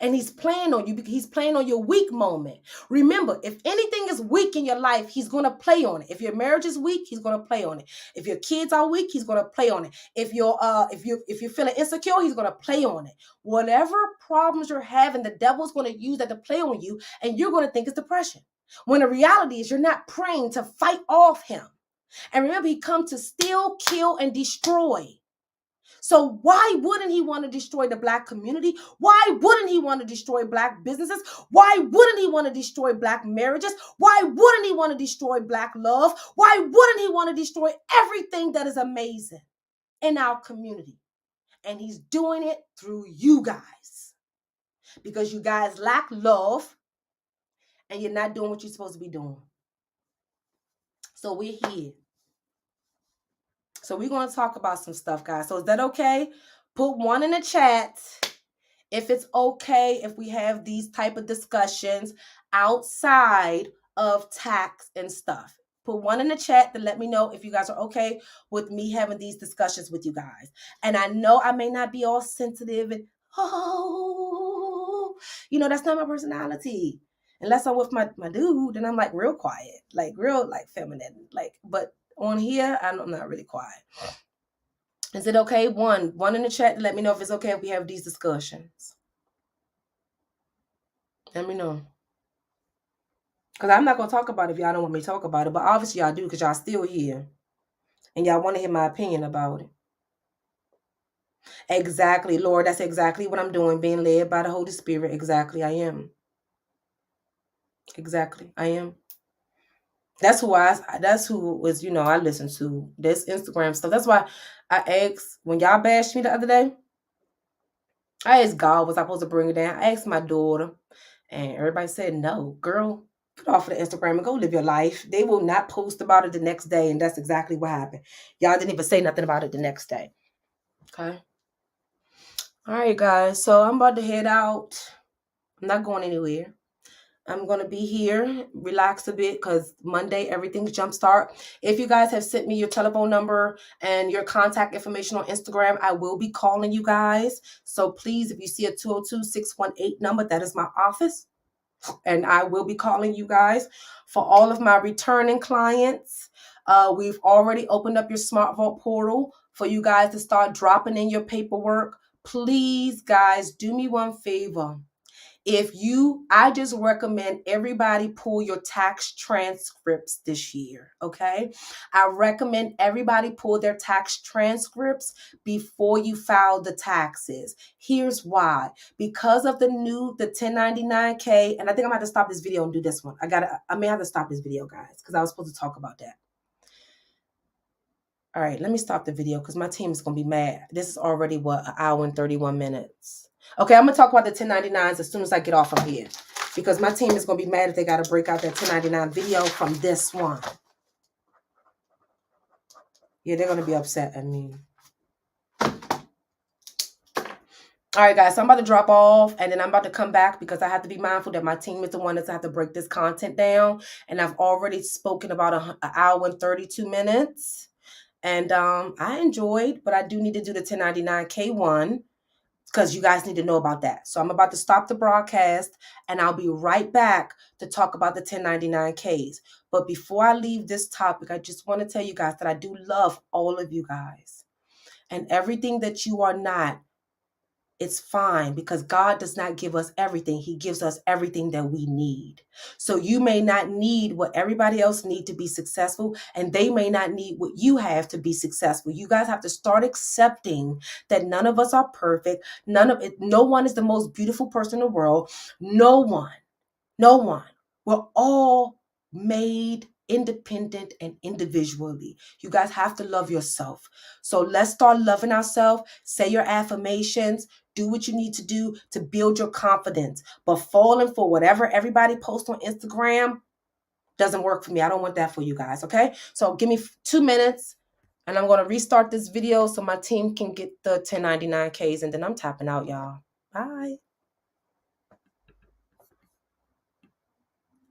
And he's playing on you because he's playing on your weak moment. Remember, if anything is weak in your life, he's going to play on it. If your marriage is weak, he's going to play on it. If your kids are weak, he's going to play on it. If you're feeling insecure, he's going to play on it. Whatever problems you're having, the devil's going to use that to play on you, and you're going to think it's depression. When the reality is you're not praying to fight off him. And remember, he comes to steal, kill, and destroy. So why wouldn't he want to destroy the Black community? Why wouldn't he want to destroy Black businesses? Why wouldn't he want to destroy Black marriages? Why wouldn't he want to destroy Black love? Why wouldn't he want to destroy everything that is amazing in our community? And he's doing it through you guys, because you guys lack love and you're not doing what you're supposed to be doing. So we're here. So we're going to talk about some stuff, guys. So is that okay? Put 1 in the chat if it's okay if we have these type of discussions outside of tax and stuff. Put 1 in the chat to let me know if you guys are okay with me having these discussions with you guys. And I know I may not be all sensitive and, that's not my personality. Unless I'm with my dude, and I'm like real quiet, like real like feminine, but on here, I'm not really quiet. Is it okay? One in the chat to let me know if it's okay if we have these discussions. Let me know. Because I'm not going to talk about it if y'all don't want me to talk about it. But obviously y'all do, because y'all still here. And y'all want to hear my opinion about it. Exactly, Lord. That's exactly what I'm doing. Being led by the Holy Spirit. Exactly, I am. Exactly, I am. That's who was, I listen to this Instagram stuff. That's why I asked, when y'all bashed me the other day, I asked God, was I supposed to bring it down? I asked my daughter, and everybody said, no, girl, get off of the Instagram and go live your life. They will not post about it the next day, and that's exactly what happened. Y'all didn't even say nothing about it the next day. Okay. All right, guys. So I'm about to head out. I'm not going anywhere. I'm going to be here, relax a bit, because Monday, everything's jumpstart. If you guys have sent me your telephone number and your contact information on Instagram, I will be calling you guys. So please, if you see a 202-618 number, that is my office. And I will be calling you guys. For all of my returning clients, we've already opened up your Smart Vault portal for you guys to start dropping in your paperwork. Please, guys, do me one favor. I just recommend everybody pull your tax transcripts this year, okay? I recommend everybody pull their tax transcripts before you file the taxes. Here's why. Because of the 1099K, and I think I'm going to have to stop this video and do this one. I may have to stop this video, guys, because I was supposed to talk about that. All right, let me stop the video because my team is going to be mad. This is already, an hour and 31 minutes. Okay, I'm going to talk about the 1099s as soon as I get off of here, because my team is going to be mad if they got to break out that 1099 video from this one. Yeah, they're going to be upset at me. All right, guys, so I'm about to drop off, and then I'm about to come back because I have to be mindful that my team is the one that's have to break this content down, and I've already spoken about an hour and 32 minutes. And I enjoyed, but I do need to do the 1099K one because you guys need to know about that. So I'm about to stop the broadcast and I'll be right back to talk about the 1099Ks. But before I leave this topic, I just want to tell you guys that I do love all of you guys. And everything that you are not, it's fine, because God does not give us everything. He gives us everything that we need. So you may not need what everybody else need to be successful, and they may not need what you have to be successful. You guys have to start accepting that none of us are perfect. No one is the most beautiful person in the world. No one. We're all made independent and individually. You guys have to love yourself. So let's start loving ourselves. Say your affirmations. Do what you need to do to build your confidence. But falling for whatever everybody posts on Instagram doesn't work for me. I don't want that for you guys, okay? So give me 2 minutes, and I'm going to restart this video so my team can get the 1099Ks, and then I'm tapping out, y'all. Bye.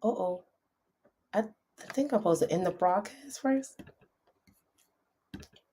Uh-oh. I think I'm supposed to end the broadcast first.